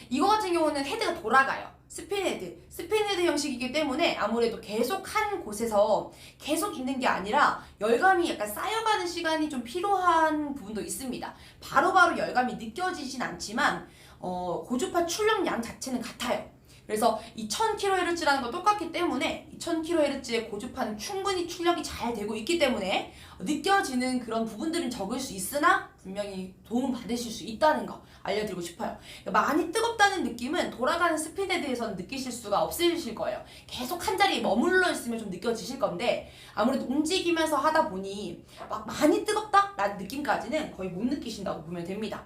이거 같은 경우는 헤드가 돌아가요. 스핀헤드 형식이기 때문에 아무래도 계속 한 곳에서 계속 있는 게 아니라 열감이 약간 쌓여가는 시간이 좀 필요한 부분도 있습니다. 바로바로 열감이 느껴지진 않지만 고주파 출력량 자체는 같아요. 그래서 이 1000kHz라는 거 똑같기 때문에 이 1000kHz의 고주파는 충분히 출력이 잘 되고 있기 때문에 느껴지는 그런 부분들은 적을 수 있으나 분명히 도움 받으실 수 있다는 거 알려드리고 싶어요. 많이 뜨겁다는 느낌은 돌아가는 스핀헤드에서는 느끼실 수가 없으실 거예요. 계속 한 자리에 머물러 있으면 좀 느껴지실 건데 아무래도 움직이면서 하다 보니 막 많이 뜨겁다? 라는 느낌까지는 거의 못 느끼신다고 보면 됩니다.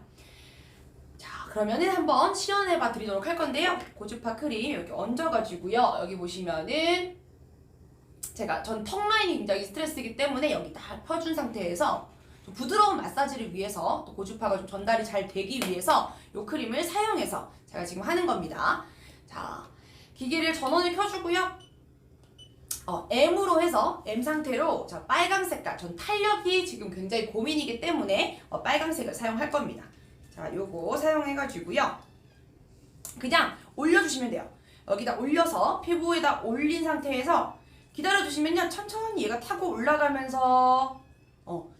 그러면은 한번 시연해봐 드리도록 할 건데요. 고주파 크림 여기 얹어가지고요. 여기 보시면은 전 턱 라인이 굉장히 스트레스이기 때문에 여기 다 펴준 상태에서 좀 부드러운 마사지를 위해서 또 고주파가 좀 전달이 잘 되기 위해서 이 크림을 사용해서 제가 지금 하는 겁니다. 자, 기계를 전원을 켜주고요. M으로 해서 M 상태로 자, 빨강 색깔, 전 탄력이 지금 굉장히 고민이기 때문에 빨강색을 사용할 겁니다. 자, 요거 사용해가지고요. 그냥 올려주시면 돼요. 여기다 올려서 피부에다 올린 상태에서 기다려주시면요. 천천히 얘가 타고 올라가면서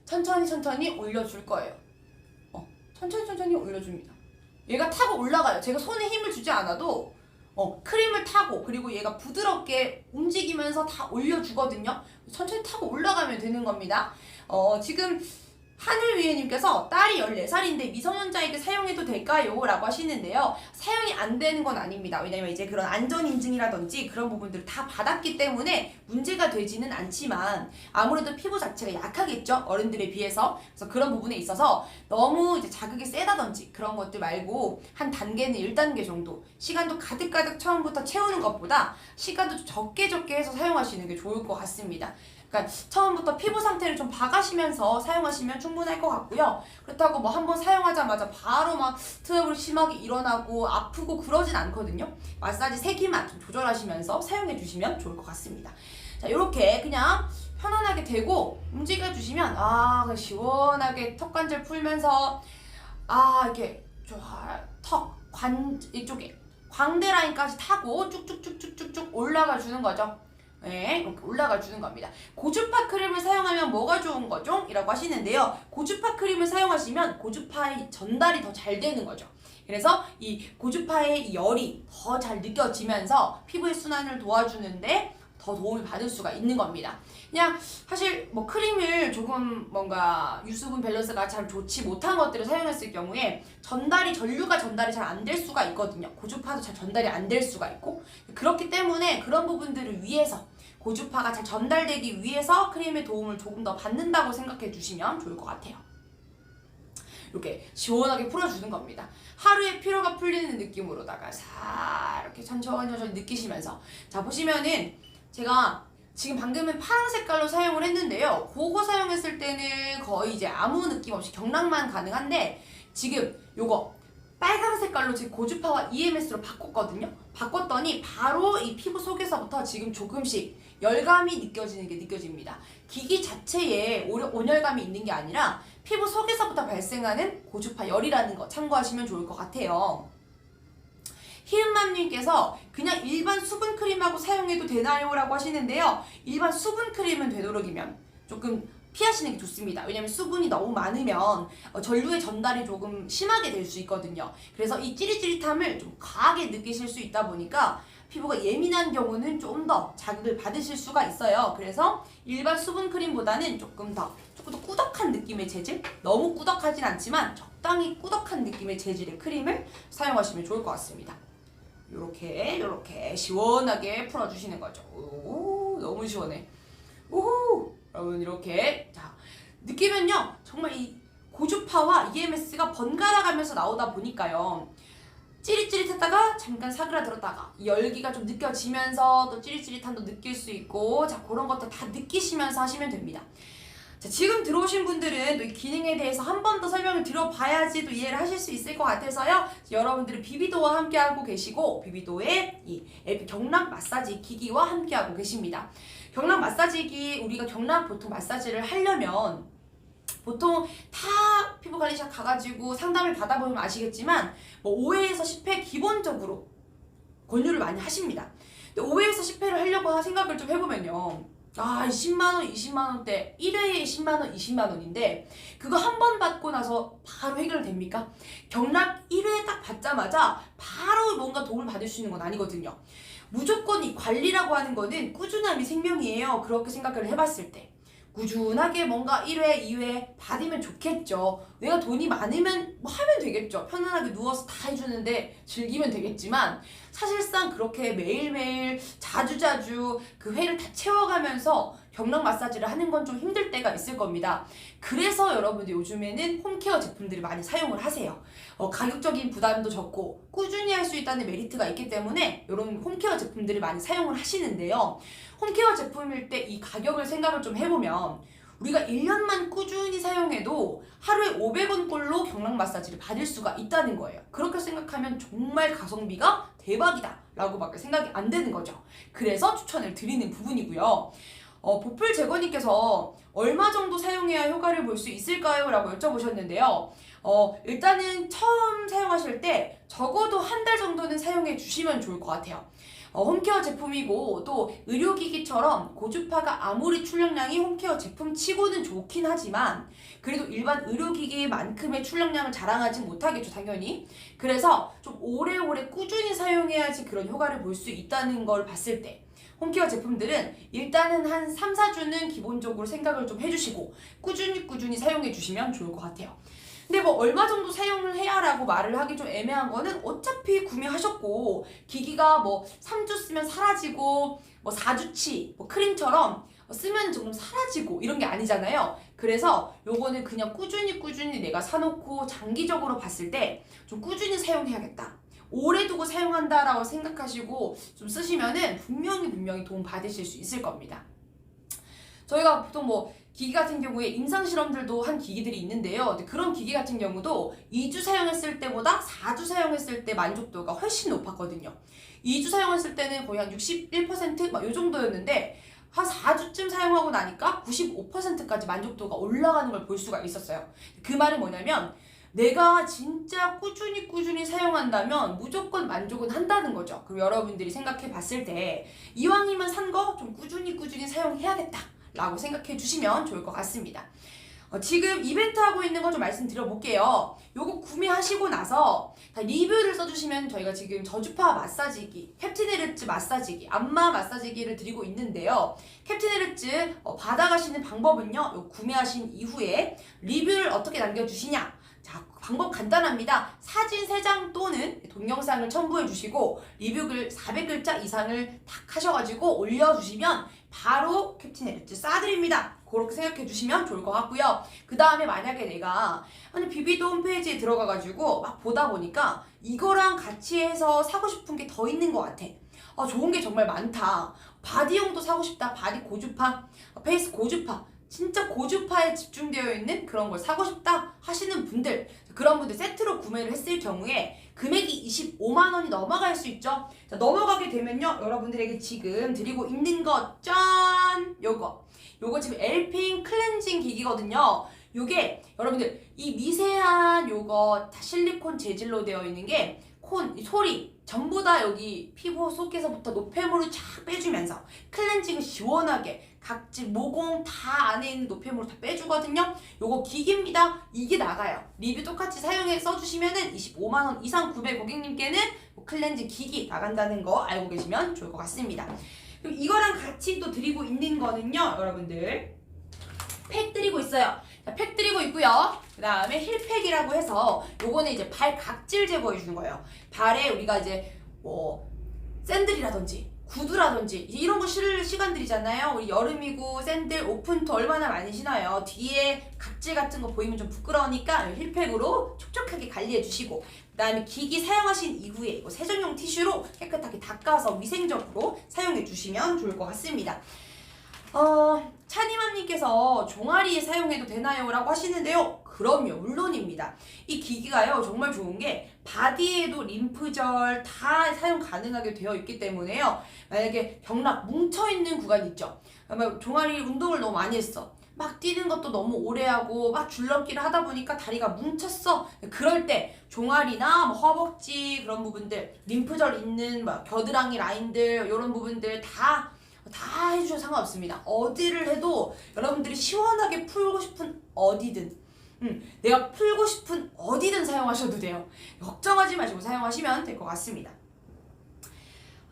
천천히 올려줄 거예요. 천천히 올려줍니다. 얘가 타고 올라가요. 제가 손에 힘을 주지 않아도 크림을 타고 그리고 얘가 부드럽게 움직이면서 다 올려주거든요. 천천히 타고 올라가면 되는 겁니다. 지금 하늘위에님께서 딸이 14살인데 미성년자에게 사용해도 될까요? 라고 하시는데요. 사용이 안 되는 건 아닙니다. 왜냐면 이제 그런 안전인증이라든지 그런 부분들을 다 받았기 때문에 문제가 되지는 않지만 아무래도 피부 자체가 약하겠죠? 어른들에 비해서. 그래서 그런 부분에 있어서 너무 이제 자극이 세다든지 그런 것들 말고 한 단계는 1단계 정도 시간도 가득가득 처음부터 채우는 것보다 시간도 좀 적게 해서 사용하시는 게 좋을 것 같습니다. 그러니까 처음부터 피부 상태를 좀 봐가시면서 사용하시면 충분할 것 같고요. 그렇다고 뭐 한번 사용하자마자 바로 막 트러블 심하게 일어나고 아프고 그러진 않거든요. 마사지 세기만 좀 조절하시면서 사용해 주시면 좋을 것 같습니다. 자, 이렇게 그냥 편안하게 대고 움직여 주시면 그냥 시원하게 턱관절 풀면서 이렇게 이쪽에 광대 라인까지 타고 쭉쭉쭉쭉쭉 올라가 주는 거죠. 네, 이렇게 올라가 주는 겁니다. 고주파 크림을 사용하면 뭐가 좋은 거죠? 이라고 하시는데요. 고주파 크림을 사용하시면 고주파의 전달이 더 잘 되는 거죠. 그래서 이 고주파의 열이 더 잘 느껴지면서 피부의 순환을 도와주는데 더 도움을 받을 수가 있는 겁니다. 그냥 사실 뭐 크림을 조금 뭔가 유수분 밸런스가 잘 좋지 못한 것들을 사용했을 경우에 전류가 전달이 잘 안 될 수가 있거든요. 고주파도 잘 전달이 안 될 수가 있고 그렇기 때문에 그런 부분들을 위해서 고주파가 잘 전달되기 위해서 크림의 도움을 조금 더 받는다고 생각해 주시면 좋을 것 같아요. 이렇게 시원하게 풀어주는 겁니다. 하루에 피로가 풀리는 느낌으로다가 이렇게 천천히 느끼시면서 자 보시면은 제가 지금 방금은 파란 색깔로 사용을 했는데요. 그거 사용했을 때는 거의 이제 아무 느낌 없이 경락만 가능한데 지금 요거 빨간 색깔로 제 고주파와 EMS로 바꿨거든요. 바꿨더니 바로 이 피부 속에서부터 지금 조금씩 열감이 느껴지는 게 느껴집니다. 기기 자체에 온열감이 있는 게 아니라 피부 속에서부터 발생하는 고주파 열이라는 거 참고하시면 좋을 것 같아요. 희은맘님께서 그냥 일반 수분 크림하고 사용해도 되나요? 라고 하시는데요. 일반 수분 크림은 되도록이면 조금 피하시는 게 좋습니다. 왜냐면 수분이 너무 많으면 전류의 전달이 조금 심하게 될 수 있거든요. 그래서 이 찌릿찌릿함을 좀 과하게 느끼실 수 있다 보니까 피부가 예민한 경우는 좀 더 자극을 받으실 수가 있어요. 그래서 일반 수분 크림보다는 조금 더 꾸덕한 느낌의 재질? 너무 꾸덕하진 않지만 적당히 꾸덕한 느낌의 재질의 크림을 사용하시면 좋을 것 같습니다. 요렇게 시원하게 풀어주시는 거죠. 오, 너무 시원해. 오호! 여러분 이렇게 자 느끼면요 정말 이 고주파와 EMS가 번갈아 가면서 나오다 보니까요 찌릿찌릿했다가 잠깐 사그라들었다가 열기가 좀 느껴지면서 또 찌릿찌릿함도 느낄 수 있고 자 그런 것들 다 느끼시면서 하시면 됩니다. 자 지금 들어오신 분들은 또 이 기능에 대해서 한 번 더 설명을 들어봐야지 또 이해를 하실 수 있을 것 같아서요. 여러분들은 비비도와 함께하고 계시고 비비도의 이 경락 마사지 기기와 함께하고 계십니다. 경락 마사지기 우리가 경락 보통 마사지를 하려면 보통 다 피부관리샵 가가지고 상담을 받아보면 아시겠지만 뭐 5회에서 10회 기본적으로 권유를 많이 하십니다. 근데 5회에서 10회를 하려고 생각을 좀 해보면요 10만원, 20만원대 1회에 10만원, 20만원인데 그거 한 번 받고 나서 바로 해결됩니까? 경락 1회 딱 받자마자 바로 뭔가 도움을 받을 수 있는 건 아니거든요. 무조건 이 관리라고 하는 거는 꾸준함이 생명이에요. 그렇게 생각을 해봤을 때 꾸준하게 뭔가 1회, 2회 받으면 좋겠죠. 내가 돈이 많으면 뭐 하면 되겠죠. 편안하게 누워서 다 해주는데 즐기면 되겠지만 사실상 그렇게 매일매일 자주자주 그 회를 다 채워가면서 경락 마사지를 하는 건 좀 힘들 때가 있을 겁니다. 그래서 여러분들 요즘에는 홈케어 제품들을 많이 사용을 하세요. 가격적인 부담도 적고 꾸준히 할 수 있다는 메리트가 있기 때문에 이런 홈케어 제품들을 많이 사용을 하시는데요. 홈케어 제품일 때 이 가격을 생각을 좀 해보면 우리가 1년만 꾸준히 사용해도 하루에 500원꼴로 경락 마사지를 받을 수가 있다는 거예요. 그렇게 생각하면 정말 가성비가 대박이다 라고 밖에 생각이 안 되는 거죠. 그래서 추천을 드리는 부분이고요. 보풀 제거님께서 얼마 정도 사용해야 효과를 볼 수 있을까요? 라고 여쭤보셨는데요. 일단은 처음 사용하실 때 적어도 한 달 정도는 사용해 주시면 좋을 것 같아요. 홈케어 제품이고 또 의료기기처럼 고주파가 아무리 출력량이 홈케어 제품 치고는 좋긴 하지만 그래도 일반 의료기기만큼의 출력량을 자랑하지 못하겠죠, 당연히. 그래서 좀 오래오래 꾸준히 사용해야지 그런 효과를 볼 수 있다는 걸 봤을 때 홈케어 제품들은 일단은 한 3, 4주는 기본적으로 생각을 좀 해주시고 꾸준히 사용해 주시면 좋을 것 같아요. 근데 뭐 얼마 정도 사용을 해야 라고 말을 하기 좀 애매한 거는 어차피 구매하셨고 기기가 뭐 3주 쓰면 사라지고 뭐 4주치 뭐 크림처럼 쓰면 좀 사라지고 이런 게 아니잖아요. 그래서 요거는 그냥 꾸준히 내가 사놓고 장기적으로 봤을 때 좀 꾸준히 사용해야겠다. 오래 두고 사용한다라고 생각하시고 좀 쓰시면은 분명히 도움 받으실 수 있을 겁니다. 저희가 보통 뭐 기기 같은 경우에 임상 실험들도 한 기기들이 있는데요. 그런 기기 같은 경우도 2주 사용했을 때보다 4주 사용했을 때 만족도가 훨씬 높았거든요. 2주 사용했을 때는 거의 한 61% 막 요 정도였는데 한 4주쯤 사용하고 나니까 95%까지 만족도가 올라가는 걸 볼 수가 있었어요. 그 말은 뭐냐면 내가 진짜 꾸준히 사용한다면 무조건 만족은 한다는 거죠. 그럼 여러분들이 생각해 봤을 때 이왕이면 산 거 좀 꾸준히 사용해야겠다 라고 생각해 주시면 좋을 것 같습니다. 지금 이벤트 하고 있는 거 좀 말씀드려 볼게요. 요거 구매하시고 나서 다 리뷰를 써주시면 저희가 지금 저주파 마사지기, 캡틴헤르츠 마사지기, 안마 마사지기를 드리고 있는데요. 캡틴헤르츠 받아가시는 방법은요. 요 구매하신 이후에 리뷰를 어떻게 남겨주시냐. 자, 방법 간단합니다. 사진 3장 또는 동영상을 첨부해 주시고 리뷰글 400글자 이상을 탁 하셔가지고 올려주시면 바로 캡틴헤르츠 쏴드립니다. 그렇게 생각해 주시면 좋을 것 같고요. 그 다음에 만약에 내가 비비도 홈페이지에 들어가가지고 막 보다 보니까 이거랑 같이 해서 사고 싶은 게 더 있는 것 같아. 좋은 게 정말 많다. 바디용도 사고 싶다. 바디 고주파, 페이스 고주파. 진짜 고주파에 집중되어 있는 그런 걸 사고 싶다 하시는 분들, 그런 분들 세트로 구매를 했을 경우에 금액이 25만 원이 넘어갈 수 있죠. 자, 넘어가게 되면요, 여러분들에게 지금 드리고 있는 거 짠! 요거 지금 엘핑 클렌징 기기거든요. 요게 여러분들 이 미세한 요거 다 실리콘 재질로 되어 있는 게 소리 전부 다 여기 피부 속에서부터 노폐물을 쫙 빼주면서 클렌징을 시원하게 각질, 모공 다 안에 있는 노폐물을 다 빼주거든요. 요거 기기입니다. 이게 나가요. 리뷰 똑같이 사용해 써주시면은 25만 원 이상 구매 고객님께는 클렌징 기기 나간다는 거 알고 계시면 좋을 것 같습니다. 그리고 이거랑 같이 또 드리고 있는 거는요, 여러분들 팩 드리고 있어요. 자, 팩 드리고 있고요. 그 다음에 힐팩이라고 해서 요거는 이제 발 각질 제거해 주는 거예요. 발에 우리가 이제 뭐 샌들이라든지 구두라든지 이런 거 신을 시간들이잖아요. 우리 여름이고 샌들 오픈토 얼마나 많이 신어요. 뒤에 각질 같은 거 보이면 좀 부끄러우니까 힐팩으로 촉촉하게 관리해 주시고, 그 다음에 기기 사용하신 이후에 이거 세정용 티슈로 깨끗하게 닦아서 위생적으로 사용해 주시면 좋을 것 같습니다. 차니맘님께서 종아리에 사용해도 되나요? 라고 하시는데요. 그럼요, 물론입니다. 이 기기가요 정말 좋은 게 바디에도 림프절 다 사용 가능하게 되어 있기 때문에요. 만약에 경락 뭉쳐있는 구간 있죠. 종아리 운동을 너무 많이 했어. 막 뛰는 것도 너무 오래 하고 막 줄넘기를 하다 보니까 다리가 뭉쳤어. 그럴 때 종아리나 뭐 허벅지 그런 부분들, 림프절 있는 막 겨드랑이 라인들 이런 부분들 다 해주셔도 상관없습니다. 어디를 해도 여러분들이 시원하게 풀고 싶은 어디든 내가 풀고 싶은 어디든 사용하셔도 돼요. 걱정하지 마시고 사용하시면 될 것 같습니다.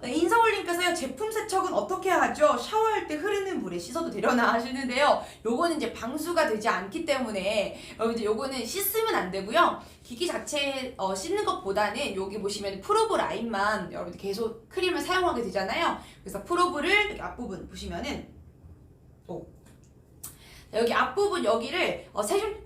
인서울님께서요, 제품 세척은 어떻게 하죠? 샤워할 때 흐르는 물에 씻어도 되려나 하시는데요. 요거는 이제 방수가 되지 않기 때문에 여러분들 요거는 씻으면 안 되고요. 기기 자체 씻는 것보다는 여기 보시면 프로브 라인만 여러분들 계속 크림을 사용하게 되잖아요. 그래서 프로브를 여기 앞부분 보시면은 여기 앞부분 여기를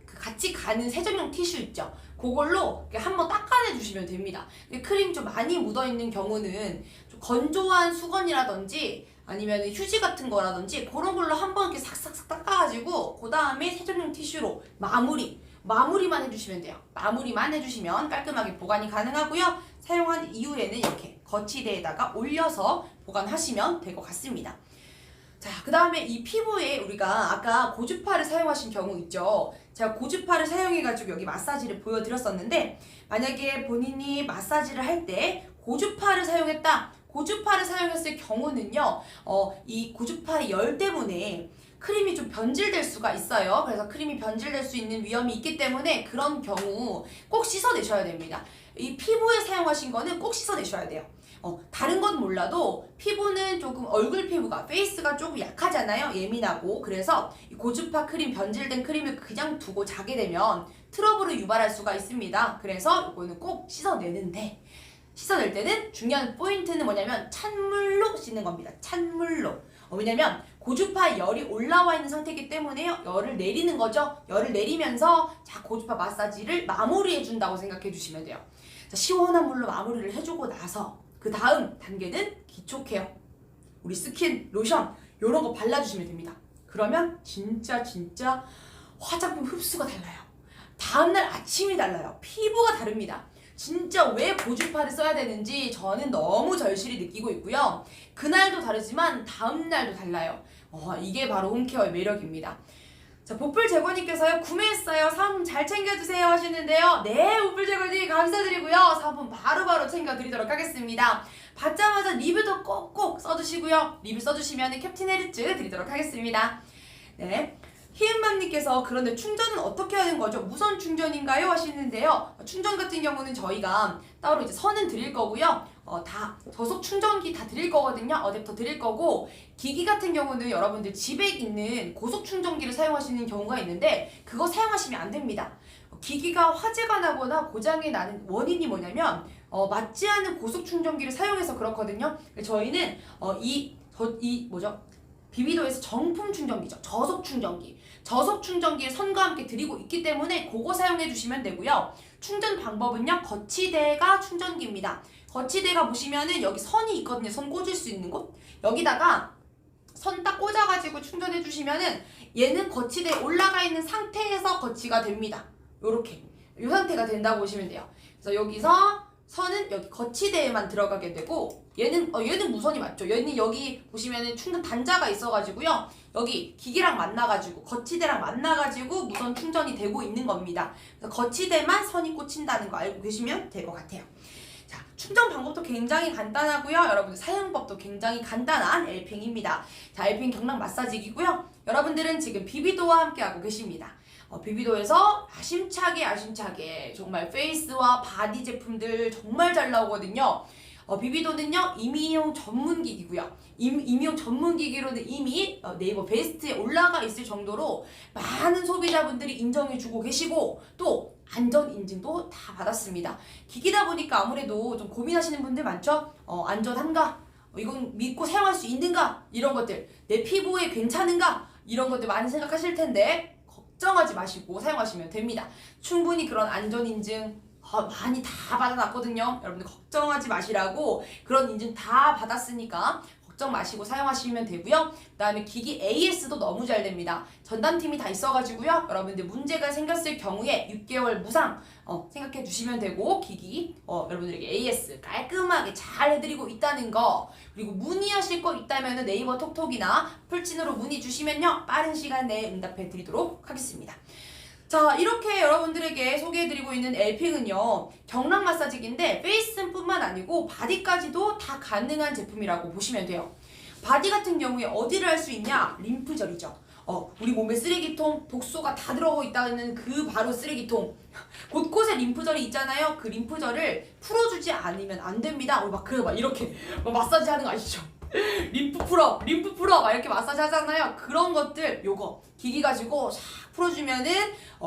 같이 가는 세정용 티슈 있죠? 그걸로 한번 닦아내 주시면 됩니다. 크림 좀 많이 묻어있는 경우는 좀 건조한 수건이라든지 아니면 휴지 같은 거라든지 그런 걸로 한번 이렇게 싹싹싹 닦아가지고 그 다음에 세정용 티슈로 마무리만 해주시면 돼요. 마무리만 해주시면 깔끔하게 보관이 가능하고요. 사용한 이후에는 이렇게 거치대에다가 올려서 보관하시면 될 것 같습니다. 자, 그 다음에 이 피부에 우리가 아까 고주파를 사용하신 경우 있죠. 제가 고주파를 사용해가지고 여기 마사지를 보여드렸었는데 만약에 본인이 마사지를 할 때 고주파를 사용했다. 고주파를 사용했을 경우는요. 이 고주파의 열 때문에 크림이 좀 변질될 수가 있어요. 그래서 크림이 변질될 수 있는 위험이 있기 때문에 그런 경우 꼭 씻어내셔야 됩니다. 이 피부에 사용하신 거는 꼭 씻어내셔야 돼요. 다른 건 몰라도 피부는 조금 얼굴 피부가 페이스가 조금 약하잖아요. 예민하고. 그래서 이 고주파 크림 변질된 크림을 그냥 두고 자게 되면 트러블을 유발할 수가 있습니다. 그래서 이거는 꼭 씻어내는데 씻어낼 때는 중요한 포인트는 뭐냐면 찬물로 씻는 겁니다. 찬물로. 왜냐면 고주파 열이 올라와 있는 상태이기 때문에요. 열을 내리는 거죠. 열을 내리면서 자 고주파 마사지를 마무리해 준다고 생각해 주시면 돼요. 자, 시원한 물로 마무리를 해주고 나서 그 다음 단계는 기초 케어. 우리 스킨, 로션 이런 거 발라주시면 됩니다. 그러면 진짜 화장품 흡수가 달라요. 다음날 아침이 달라요. 피부가 다릅니다. 진짜 왜 고주파를 써야 되는지 저는 너무 절실히 느끼고 있고요. 그날도 다르지만 다음날도 달라요. 이게 바로 홈케어의 매력입니다. 자, 보풀 제거님께서요 구매했어요. 사은품 잘 챙겨주세요 하시는데요. 네, 보풀 제거님 감사드리고요. 사은품 바로바로 챙겨드리도록 하겠습니다. 받자마자 리뷰도 꼭꼭 써주시고요. 리뷰 써주시면 캡틴 헤르츠 드리도록 하겠습니다. 네. 희은맘님께서 그런데 충전은 어떻게 하는 거죠? 무선 충전인가요? 하시는데요. 충전 같은 경우는 저희가 따로 이제 선은 드릴 거고요. 다 저속 충전기 다 드릴 거거든요. 어댑터 드릴 거고 기기 같은 경우는 여러분들 집에 있는 고속 충전기를 사용하시는 경우가 있는데 그거 사용하시면 안 됩니다. 기기가 화재가 나거나 고장이 나는 원인이 뭐냐면 맞지 않은 고속 충전기를 사용해서 그렇거든요. 저희는 비비도에서 정품 충전기죠. 저속 충전기. 저속 충전기에 선과 함께 드리고 있기 때문에 그거 사용해 주시면 되고요. 충전 방법은요. 거치대가 충전기입니다. 거치대가 보시면은 여기 선이 있거든요. 선 꽂을 수 있는 곳. 여기다가 선 딱 꽂아가지고 충전해 주시면은 얘는 거치대에 올라가 있는 상태에서 거치가 됩니다. 요렇게. 요 상태가 된다고 보시면 돼요. 그래서 여기서 선은 여기 거치대에만 들어가게 되고 얘는 무선이 맞죠. 얘는 여기 보시면은 충전 단자가 있어가지고요. 여기 기기랑 만나가지고 거치대랑 만나가지고 무선 충전이 되고 있는 겁니다. 그래서 거치대만 선이 꽂힌다는 거 알고 계시면 될 것 같아요. 자, 충전 방법도 굉장히 간단하고요. 여러분들 사용법도 굉장히 간단한 엘핑입니다. 자, 엘핑 경락 마사지기고요. 여러분들은 지금 비비도와 함께 하고 계십니다. 비비도에서 야심차게 정말 페이스와 바디 제품들 정말 잘 나오거든요. 비비도는요 이미용 전문기기고요. 이미용 전문기기로는 이미 네이버 베스트에 올라가 있을 정도로 많은 소비자분들이 인정해주고 계시고 또 안전 인증도 다 받았습니다. 기기다 보니까 아무래도 좀 고민하시는 분들 많죠? 안전한가? 이건 믿고 사용할 수 있는가? 이런 것들 내 피부에 괜찮은가? 이런 것들 많이 생각하실 텐데 걱정하지 마시고 사용하시면 됩니다. 충분히 그런 안전인증 많이 다 받아놨거든요. 여러분들 걱정하지 마시라고 그런 인증 다 받았으니까 걱정 마시고 사용하시면 되고요. 그 다음에 기기 AS도 너무 잘 됩니다. 전담팀이 다 있어가지고요. 여러분들 문제가 생겼을 경우에 6개월 무상 생각해 주시면 되고 기기 여러분들에게 AS 깔끔하게 잘 해드리고 있다는 거 그리고 문의하실 거 있다면 네이버 톡톡이나 풀친으로 문의 주시면요. 빠른 시간 내에 응답해 드리도록 하겠습니다. 자, 이렇게 여러분들에게 소개해드리고 있는 엘핑은요 경락 마사지기인데 페이스뿐만 아니고 바디까지도 다 가능한 제품이라고 보시면 돼요. 바디 같은 경우에 어디를 할 수 있냐? 림프절이죠. 우리 몸에 쓰레기통, 독소가 다 들어가 있다는 그 바로 쓰레기통 곳곳에 림프절이 있잖아요. 그 림프절을 풀어주지 않으면 안 됩니다. 막 이렇게 마사지 하는 거 아시죠? 림프 풀어 막 이렇게 마사지 하잖아요. 그런 것들 요거 기기 가지고 싹 풀어주면은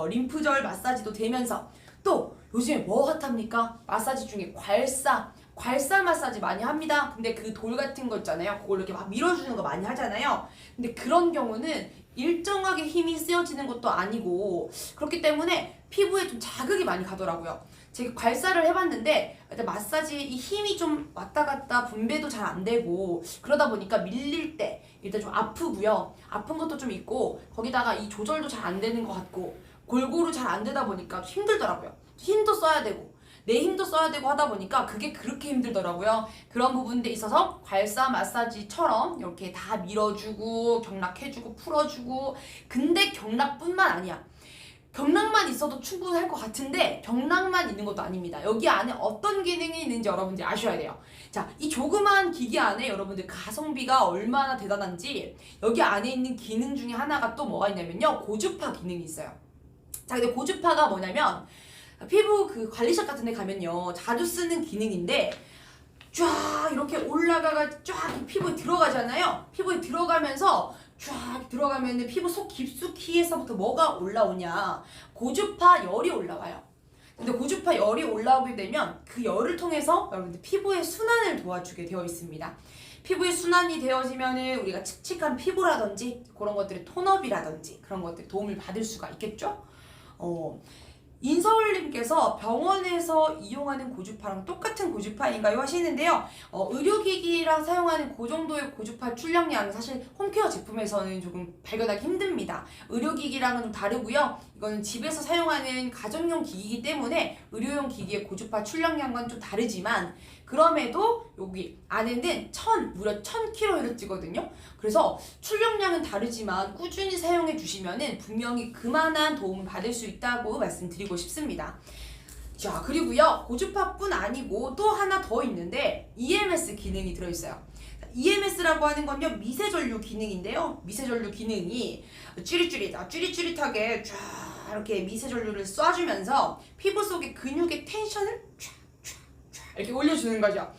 림프절 마사지도 되면서 또 요즘에 뭐 핫합니까? 마사지 중에 괄사 괄사 마사지 많이 합니다. 근데 그 돌 같은 거 있잖아요. 그걸 이렇게 막 밀어주는 거 많이 하잖아요. 근데 그런 경우는 일정하게 힘이 쓰여지는 것도 아니고 그렇기 때문에 피부에 좀 자극이 많이 가더라고요. 제가 괄사를 해봤는데 일단 마사지 이 힘이 좀 왔다 갔다 분배도 잘 안 되고 그러다 보니까 밀릴 때 일단 좀 아프고요. 아픈 것도 좀 있고 거기다가 이 조절도 잘 안 되는 것 같고 골고루 잘 안 되다 보니까 힘들더라고요. 힘도 써야 되고 내 힘도 써야 되고 하다 보니까 그게 그렇게 힘들더라고요. 그런 부분들에 있어서 괄사 마사지처럼 이렇게 다 밀어주고 경락해주고 풀어주고 근데 경락뿐만 아니야. 경락만 있어도 충분할 것 같은데 경락만 있는 것도 아닙니다. 여기 안에 어떤 기능이 있는지 여러분들이 아셔야 돼요. 자, 이 조그만 기기 안에 여러분들 가성비가 얼마나 대단한지 여기 안에 있는 기능 중에 하나가 또 뭐가 있냐면요. 고주파 기능이 있어요. 자, 근데 고주파가 뭐냐면 피부 그 관리샵 같은 데 가면요. 자주 쓰는 기능인데 쫙 이렇게 올라가가 쫙 피부에 들어가잖아요. 피부에 들어가면서 쫙 들어가면 피부 속 깊숙이에서부터 뭐가 올라오냐. 고주파 열이 올라와요. 근데 고주파 열이 올라오게 되면 그 열을 통해서 여러분들 피부의 순환을 도와주게 되어 있습니다. 피부의 순환이 되어지면은 우리가 칙칙한 피부라든지 그런 것들의 톤업이라든지 그런 것들이 도움을 받을 수가 있겠죠. 인서울님께서 병원에서 이용하는 고주파랑 똑같은 고주파인가요? 하시는데요. 의료기기랑 사용하는 그 정도의 고주파 출력량은 사실 홈케어 제품에서는 조금 발견하기 힘듭니다. 의료기기랑은 좀 다르고요. 이거는 집에서 사용하는 가정용 기기이기 때문에 의료용 기기의 고주파 출력량과는 좀 다르지만 그럼에도 여기 안에는 무려 1000kHz거든요. 그래서 출력량은 다르지만 꾸준히 사용해 주시면은 분명히 그만한 도움을 받을 수 있다고 말씀드리고 싶습니다. 자, 그리고요. 고주파뿐 아니고 또 하나 더 있는데 EMS 기능이 들어있어요. EMS라고 하는 건요. 미세전류 기능인데요. 미세전류 기능이 쭈릿쭈릿하게 쫙 이렇게 미세전류를 쏴주면서 피부 속의 근육의 텐션을 쫙 이렇게 올려주는 거죠.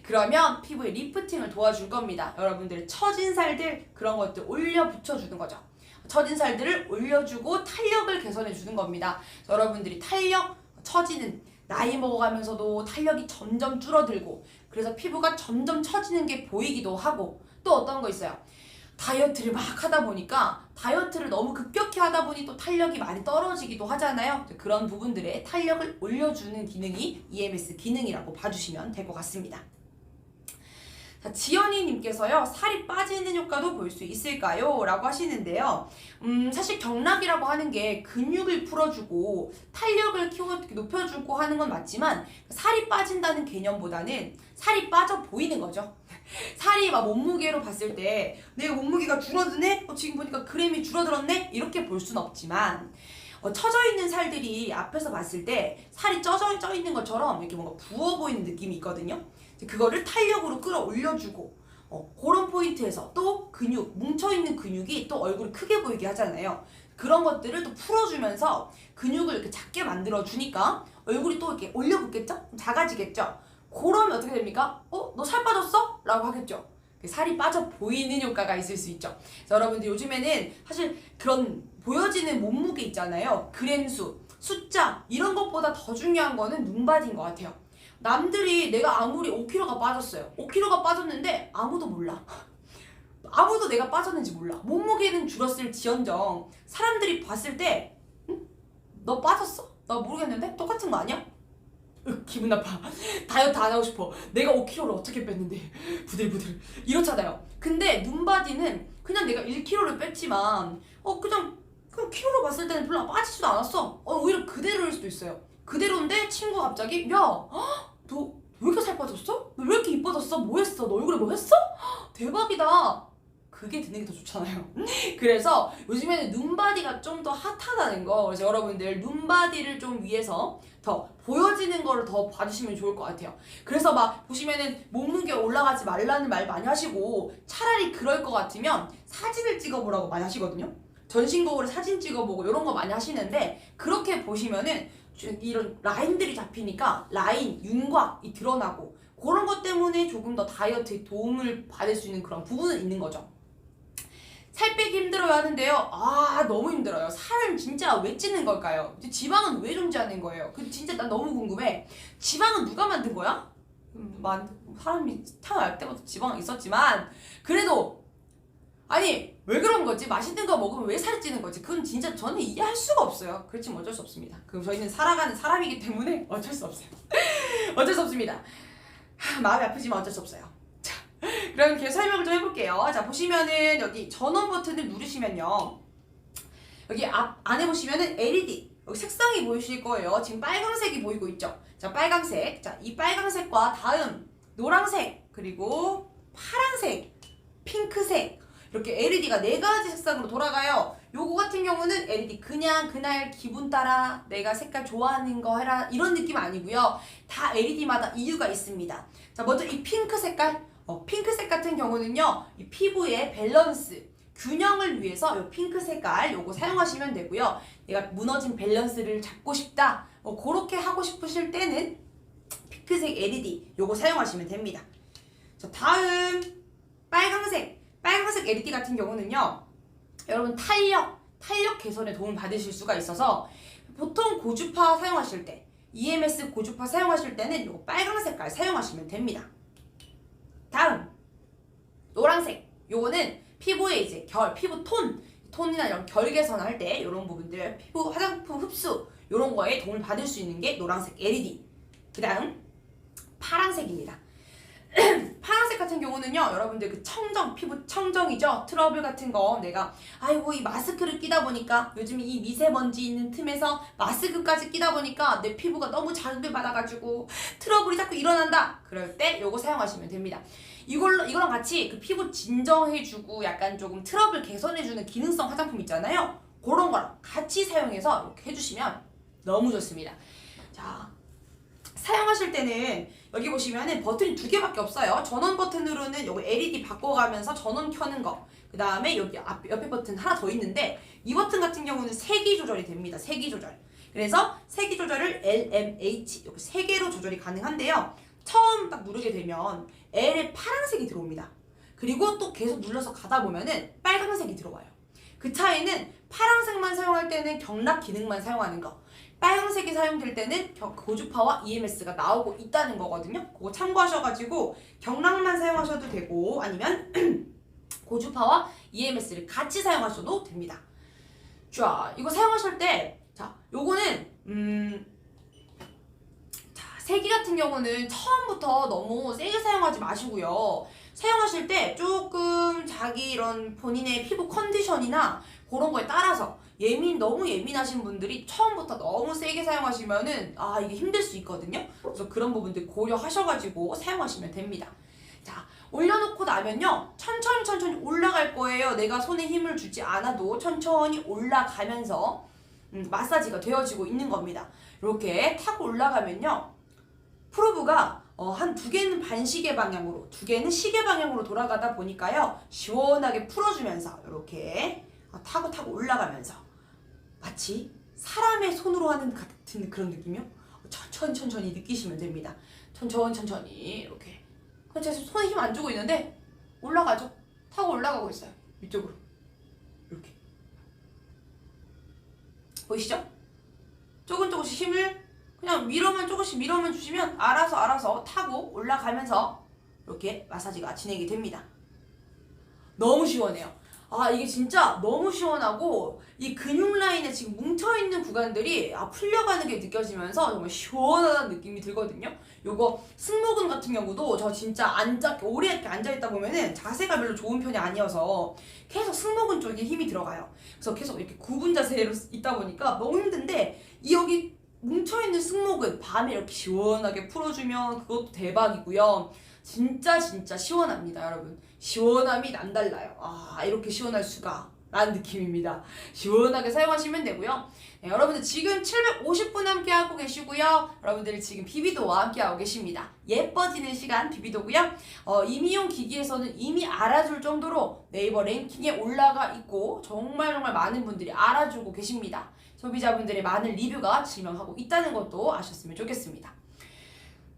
그러면 피부에 리프팅을 도와줄 겁니다. 여러분들의 처진 살들 그런 것들 올려 붙여주는 거죠. 처진 살들을 올려주고 탄력을 개선해주는 겁니다. 여러분들이 탄력, 처지는 나이 먹어가면서도 탄력이 점점 줄어들고 그래서 피부가 점점 처지는 게 보이기도 하고 또 어떤 거 있어요. 다이어트를 막 하다 보니까 다이어트를 너무 급격히 하다 보니 또 탄력이 많이 떨어지기도 하잖아요. 그런 부분들의 탄력을 올려주는 기능이 EMS 기능이라고 봐주시면 될 것 같습니다. 자, 지연이님께서요. 살이 빠지는 효과도 볼 수 있을까요? 라고 하시는데요. 사실 경락이라고 하는 게 근육을 풀어주고 탄력을 높여주고 하는 건 맞지만 살이 빠진다는 개념보다는 살이 빠져 보이는 거죠. 살이 막 몸무게로 봤을 때 내가 몸무게가 줄어드네? 지금 보니까 그램이 줄어들었네? 이렇게 볼 수는 없지만 처져 있는 살들이 앞에서 봤을 때 살이 쪄 있는 것처럼 이렇게 뭔가 부어 보이는 느낌이 있거든요. 그거를 탄력으로 끌어올려주고 그런 포인트에서 또 근육, 뭉쳐있는 근육이 또 얼굴이 크게 보이게 하잖아요. 그런 것들을 또 풀어주면서 근육을 이렇게 작게 만들어주니까 얼굴이 또 이렇게 올려붙겠죠? 작아지겠죠? 그러면 어떻게 됩니까? 너 살 빠졌어? 라고 하겠죠. 살이 빠져 보이는 효과가 있을 수 있죠. 여러분들 요즘에는 사실 그런 보여지는 몸무게 있잖아요. 그램수, 숫자 이런 것보다 더 중요한 거는 눈바디인 것 같아요. 남들이 내가 아무리 5kg가 빠졌어요. 5kg가 빠졌는데 아무도 몰라. 아무도 내가 빠졌는지 몰라. 몸무게는 줄었을지언정 사람들이 봤을 때 너 빠졌어? 나 모르겠는데? 똑같은 거 아니야? 기분 나빠. 다이어트 안 하고 싶어. 내가 5kg를 어떻게 뺐는데 부들부들 이렇잖아요. 근데 눈바디는 그냥 내가 1kg를 뺐지만 그냥 키로로 봤을 때는 별로 빠지지도 않았어. 오히려 그대로일 수도 있어요. 그대로인데 친구가 갑자기 야, 너 왜 이렇게 살 빠졌어? 너 왜 이렇게 이뻐졌어? 뭐 했어? 너 얼굴에 뭐 했어? 대박이다. 그게 드는 게 더 좋잖아요. 그래서 요즘에는 눈바디가 좀 더 핫하다는 거. 그래서 여러분들 눈바디를 좀 위해서 더 보여지는 거를 더 봐주시면 좋을 것 같아요. 그래서 막 보시면은 몸무게 올라가지 말라는 말 많이 하시고 차라리 그럴 것 같으면 사진을 찍어보라고 많이 하시거든요. 전신 거울에 사진 찍어보고 이런 거 많이 하시는데 그렇게 보시면은 이런 라인들이 잡히니까 라인, 윤곽이 드러나고 그런 것 때문에 조금 더 다이어트에 도움을 받을 수 있는 그런 부분은 있는 거죠. 살 빼기 힘들어요 하는데요. 너무 힘들어요. 살은 진짜 왜 찌는 걸까요? 지방은 왜 존재하는 거예요? 진짜 난 너무 궁금해. 지방은 누가 만든 거야? 사람이 태어날 때부터 지방이 있었지만 그래도 아니 왜 그런 거지? 맛있는 거 먹으면 왜 살이 찌는 거지? 그건 진짜 저는 이해할 수가 없어요. 그렇지만 어쩔 수 없습니다. 그럼 저희는 살아가는 사람이기 때문에 어쩔 수 없어요. 어쩔 수 없습니다. 마음이 아프지만 어쩔 수 없어요. 자, 그럼 계속 설명을 좀 해볼게요. 자, 보시면은 여기 전원 버튼을 누르시면요. 여기 안에 보시면은 LED 여기 색상이 보이실 거예요. 지금 빨강색이 보이고 있죠. 자, 빨강색. 자, 이 빨강색과 다음 노란색 그리고 파란색, 핑크색 이렇게 LED가 4가지 색상으로 돌아가요. 요거 같은 경우는 LED 그냥 그날 기분 따라 내가 색깔 좋아하는 거 해라 이런 느낌 아니고요. 다 LED마다 이유가 있습니다. 자, 먼저 이 핑크 색깔 핑크색 같은 경우는요. 이 피부의 밸런스 균형을 위해서 이 핑크 색깔 요거 사용하시면 되고요. 내가 무너진 밸런스를 잡고 싶다 그렇게 하고 싶으실 때는 핑크색 LED 요거 사용하시면 됩니다. 자, 다음 빨강색 LED 같은 경우는요. 여러분 탄력 개선에 도움 받으실 수가 있어서 보통 고주파 사용하실 때 EMS 고주파 사용하실 때는 요 빨강 색깔 사용하시면 됩니다. 다음 노란색 요거는 피부에 이제 피부 톤이나 이런 결 개선할 때 이런 부분들 피부 화장품 흡수 이런 거에 도움을 받을 수 있는 게 노란색 LED. 그 다음 파란색입니다. 파란색 같은 경우는요. 여러분들 그 피부 청정이죠. 트러블 같은 거 내가 아이고 이 마스크를 끼다 보니까 요즘 이 미세먼지 있는 틈에서 마스크까지 끼다 보니까 내 피부가 너무 자극을 받아가지고 트러블이 자꾸 일어난다. 그럴 때 요거 사용하시면 됩니다. 이거랑 같이 그 피부 진정해주고 약간 조금 트러블 개선해주는 기능성 화장품 있잖아요. 그런 거랑 같이 사용해서 이렇게 해주시면 너무 좋습니다. 자, 사용하실 때는 여기 보시면은 버튼이 2개밖에 없어요. 전원 버튼으로는 여기 LED 바꿔가면서 전원 켜는 거. 그 다음에 여기 옆에 버튼 하나 더 있는데 이 버튼 같은 경우는 세기 조절이 됩니다. 세기 조절. 그래서 세기 조절을 LMH 이렇게 3개로 조절이 가능한데요. 처음 딱 누르게 되면 L에 파란색이 들어옵니다. 그리고 또 계속 눌러서 가다 보면은 빨간색이 들어와요. 그 차이는 파란색만 사용할 때는 경락 기능만 사용하는 거. 빨간색이 사용될 때는 고주파와 EMS가 나오고 있다는 거거든요. 그거 참고하셔가지고 경락만 사용하셔도 되고 아니면 고주파와 EMS를 같이 사용하셔도 됩니다. 자, 이거 사용하실 때 자, 요거는 세기 같은 경우는 처음부터 너무 세게 사용하지 마시고요. 사용하실 때 조금 자기 이런 본인의 피부 컨디션이나 그런 거에 따라서 너무 예민하신 분들이 처음부터 너무 세게 사용하시면은 이게 힘들 수 있거든요. 그래서 그런 부분들 고려하셔가지고 사용하시면 됩니다. 자, 올려놓고 나면요. 천천히 올라갈 거예요. 내가 손에 힘을 주지 않아도 천천히 올라가면서 마사지가 되어지고 있는 겁니다. 이렇게 타고 올라가면요. 프로브가 한 2개는 반시계 방향으로 2개는 시계 방향으로 돌아가다 보니까요. 시원하게 풀어주면서 이렇게 타고 올라가면서 마치 사람의 손으로 하는 같은 그런 느낌이요. 천천히 느끼시면 됩니다. 천천히 이렇게. 제가 손에 힘 안 주고 있는데 올라가죠. 타고 올라가고 있어요. 위쪽으로 이렇게. 보이시죠? 조금씩 힘을 그냥 조금씩 밀어만 주시면 알아서 타고 올라가면서 이렇게 마사지가 진행이 됩니다. 너무 시원해요. 이게 진짜 너무 시원하고 이 근육 라인에 지금 뭉쳐있는 구간들이 풀려가는 게 느껴지면서 정말 시원하다는 느낌이 들거든요. 요거 승모근 같은 경우도 저 진짜 오래 이렇게 앉아있다 보면은 자세가 별로 좋은 편이 아니어서 계속 승모근 쪽에 힘이 들어가요. 그래서 계속 이렇게 구분 자세로 있다 보니까 너무 힘든데 여기 뭉쳐있는 승모근 밤에 이렇게 시원하게 풀어주면 그것도 대박이고요. 진짜 시원합니다, 여러분. 시원함이 남달라요. 이렇게 시원할 수가 라는 느낌입니다. 시원하게 사용하시면 되고요. 네, 여러분들 지금 750분 함께하고 계시고요. 여러분들 지금 비비도와 함께하고 계십니다. 예뻐지는 시간 비비도고요. 이미용 기기에서는 이미 알아줄 정도로 네이버 랭킹에 올라가 있고 정말 많은 분들이 알아주고 계십니다. 소비자분들의 많은 리뷰가 증명하고 있다는 것도 아셨으면 좋겠습니다.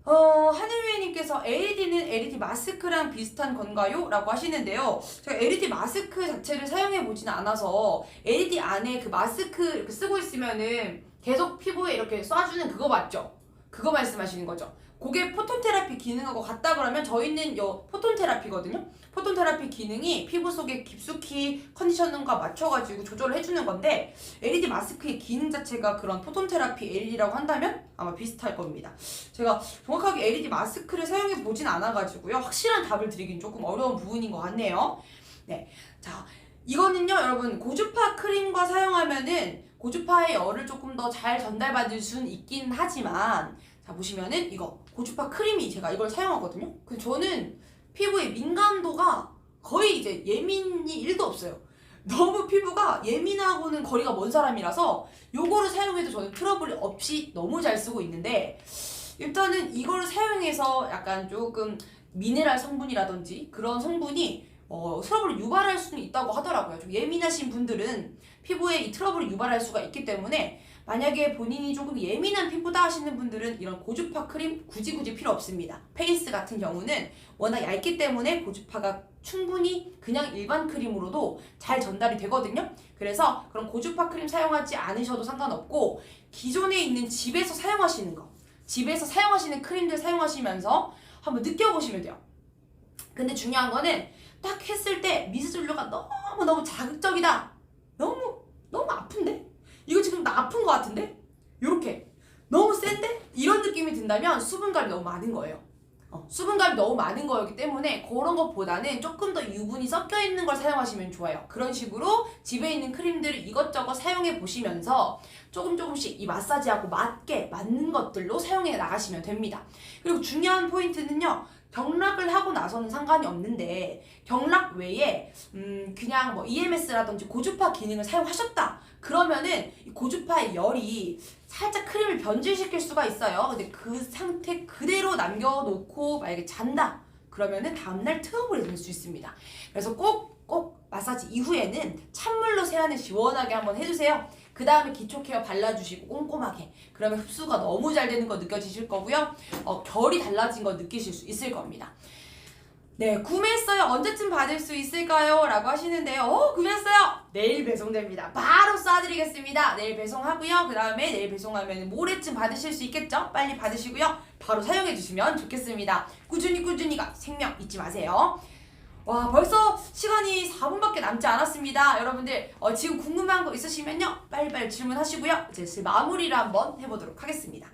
하늘위님께서 LED는 LED 마스크랑 비슷한 건가요? 라고 하시는데요. 제가 LED 마스크 자체를 사용해보지는 않아서 LED 안에 그 마스크 이렇게 쓰고 있으면은 계속 피부에 이렇게 쏴주는 그거 맞죠? 그거 말씀하시는 거죠? 그게 포톤 테라피 기능하고 같다 그러면 저희는 포톤 테라피거든요. 포톤 테라피 기능이 피부 속에 깊숙이 컨디셔닝과 맞춰가지고 조절을 해주는 건데 LED 마스크의 기능 자체가 그런 포톤 테라피 LED라고 한다면 아마 비슷할 겁니다. 제가 정확하게 LED 마스크를 사용해 보진 않아가지고요. 확실한 답을 드리긴 조금 어려운 부분인 것 같네요. 네, 자 이거는요 여러분 고주파 크림과 사용하면은 고주파의 열을 조금 더 잘 전달받을 수는 있긴 하지만 자 보시면은 이거 고주파 크림이 제가 이걸 사용하거든요. 근데 저는 피부의 민감도가 거의 이제 예민이 1도 없어요. 너무 피부가 예민하고는 거리가 먼 사람이라서 요거를 사용해도 저는 트러블 없이 너무 잘 쓰고 있는데 일단은 이거를 사용해서 약간 조금 미네랄 성분이라든지 그런 성분이 트러블을 유발할 수는 있다고 하더라고요. 좀 예민하신 분들은 피부에 이 트러블을 유발할 수가 있기 때문에 만약에 본인이 조금 예민한 피부다 하시는 분들은 이런 고주파 크림 굳이 필요 없습니다. 페이스 같은 경우는 워낙 얇기 때문에 고주파가 충분히 그냥 일반 크림으로도 잘 전달이 되거든요. 그래서 그런 고주파 크림 사용하지 않으셔도 상관없고 기존에 있는 집에서 사용하시는 거 집에서 사용하시는 크림들 사용하시면서 한번 느껴보시면 돼요. 근데 중요한 거는 딱 했을 때 미스전류가 너무 자극적이다. 너무 아픈데? 이거 지금 나 아픈 거 같은데? 요렇게 너무 센데? 이런 느낌이 든다면 수분감이 너무 많은 거예요. 수분감이 너무 많은 거였기 때문에 그런 것보다는 조금 더 유분이 섞여 있는 걸 사용하시면 좋아요. 그런 식으로 집에 있는 크림들을 이것저것 사용해 보시면서 조금씩 이 마사지하고 맞는 것들로 사용해 나가시면 됩니다. 그리고 중요한 포인트는요. 경락을 하고 나서는 상관이 없는데 경락 외에 그냥 뭐 EMS라든지 고주파 기능을 사용하셨다 그러면은 이 고주파의 열이 살짝 크림을 변질시킬 수가 있어요. 근데 그 상태 그대로 남겨놓고 만약에 잔다 그러면은 다음날 트러블이 될 수 있습니다. 그래서 꼭 마사지 이후에는 찬물로 세안을 시원하게 한번 해주세요. 그 다음에 기초 케어 발라주시고 꼼꼼하게 그러면 흡수가 너무 잘 되는 거 느껴지실 거고요. 결이 달라진 거 느끼실 수 있을 겁니다. 네, 구매했어요. 언제쯤 받을 수 있을까요? 라고 하시는데요. 구매했어요. 내일 배송됩니다. 바로 쏴드리겠습니다. 내일 배송하고요. 그 다음에 내일 배송하면 모레쯤 받으실 수 있겠죠? 빨리 받으시고요. 바로 사용해주시면 좋겠습니다. 꾸준히가 생명 잊지 마세요. 와 벌써 시간이 4분밖에 남지 않았습니다. 여러분들 지금 궁금한 거 있으시면요 빨리빨리 질문하시고요. 이제 마무리를 한번 해보도록 하겠습니다.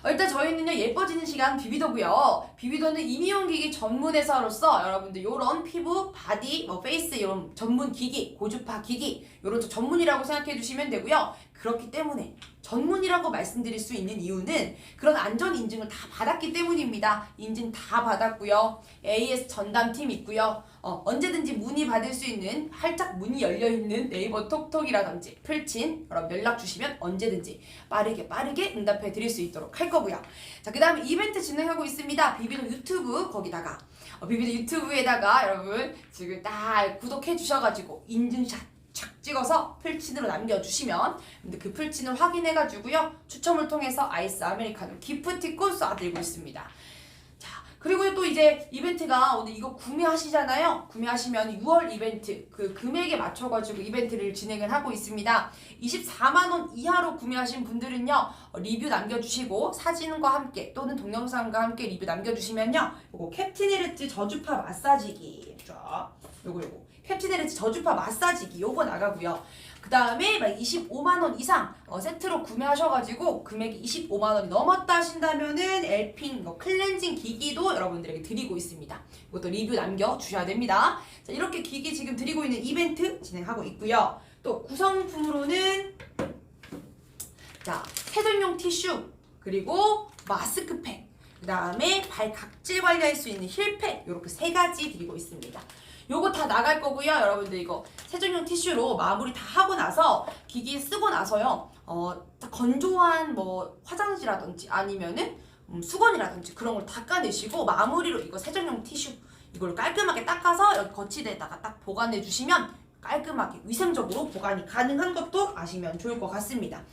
일단 저희는요 예뻐지는 시간 비비도고요. 비비도는 임용기기 전문 회사로서 여러분들 요런 피부, 바디, 페이스 이런 전문 기기, 고주파 기기 요런 전문이라고 생각해 주시면 되고요. 그렇기 때문에 전문이라고 말씀드릴 수 있는 이유는 그런 안전 인증을 다 받았기 때문입니다. 인증 다 받았고요. AS 전담팀 있고요. 언제든지 문의 받을 수 있는 활짝 문이 열려있는 네이버 톡톡이라든지 풀친 여러분 연락 주시면 언제든지 빠르게 응답해 드릴 수 있도록 할 거고요. 자, 그 다음에 이벤트 진행하고 있습니다. 비비도 유튜브 거기다가 비비도 유튜브에다가 여러분 지금 딱 구독해 주셔가지고 인증샷 착 찍어서 풀친으로 남겨주시면 근데 그 풀친을 확인해가지고요 추첨을 통해서 아이스 아메리카노 기프티콘 쏴드리고 있습니다. 자 그리고 또 이제 이벤트가 오늘 이거 구매하시잖아요. 구매하시면 6월 이벤트 그 금액에 맞춰가지고 이벤트를 진행을 하고 있습니다. 24만원 이하로 구매하신 분들은요 리뷰 남겨주시고 사진과 함께 또는 동영상과 함께 리뷰 남겨주시면요 요거 캡틴 헤르츠 저주파 마사지기 요거 캡틴 헤르츠 저주파 마사지기 요거 나가고요. 그 다음에 25만원 이상 세트로 구매하셔가지고 금액이 25만원이 넘었다 하신다면은 엘핑 클렌징 기기도 여러분들에게 드리고 있습니다. 이것도 리뷰 남겨주셔야 됩니다. 자, 이렇게 기기 지금 드리고 있는 이벤트 진행하고 있고요. 또 구성품으로는 자 세정용 티슈 그리고 마스크팩 그 다음에 발 각질 관리할 수 있는 힐팩 이렇게 3가지 드리고 있습니다. 요거 다 나갈 거고요. 여러분들 이거 세정용 티슈로 마무리 다 하고 나서 기기 쓰고 나서요. 건조한 화장지라든지 아니면은 수건이라든지 그런 걸 닦아내시고 마무리로 이거 세정용 티슈 이걸 깔끔하게 닦아서 여기 거치대에다가 딱 보관해 주시면 깔끔하게 위생적으로 보관이 가능한 것도 아시면 좋을 것 같습니다.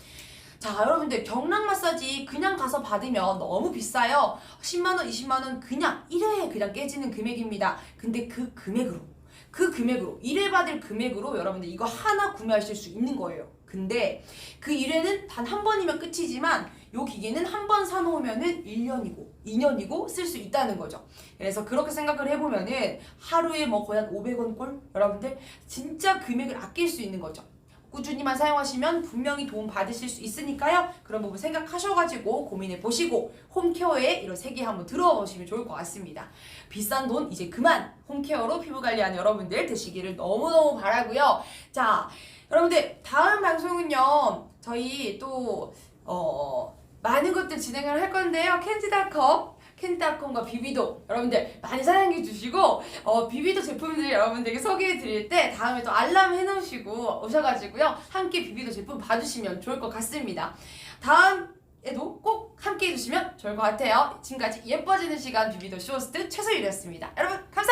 자 여러분들 경락 마사지 그냥 가서 받으면 너무 비싸요. 10만원 20만원 그냥 1회에 그냥 깨지는 금액입니다. 근데 그 금액으로 1회 받을 금액으로 여러분들 이거 하나 구매하실 수 있는 거예요. 근데 그 1회는 단 한 번이면 끝이지만 요 기기는 한 번 사놓으면은 1년이고 2년이고 쓸 수 있다는 거죠. 그래서 그렇게 생각을 해보면은 하루에 뭐 거의 한 500원 꼴? 여러분들 진짜 금액을 아낄 수 있는 거죠. 꾸준히만 사용하시면 분명히 도움 받으실 수 있으니까요. 그런 부분 생각하셔가지고 고민해 보시고 홈케어에 이런 세계 한번 들어와 보시면 좋을 것 같습니다. 비싼 돈 이제 그만 홈케어로 피부 관리하는 여러분들 되시기를 너무너무 바라고요. 자, 여러분들 다음 방송은요. 저희 또 많은 것들 진행을 할 건데요. 캔디닷컴과 비비도 여러분들 많이 사랑해 주시고 비비도 제품들 여러분들에게 소개해 드릴 때 다음에 또 알람 해놓으시고 오셔가지고요 함께 비비도 제품 봐주시면 좋을 것 같습니다. 다음에도 꼭 함께 해주시면 좋을 것 같아요. 지금까지 예뻐지는 시간 비비도 쇼호스트 최소율이었습니다. 여러분 감사합니다.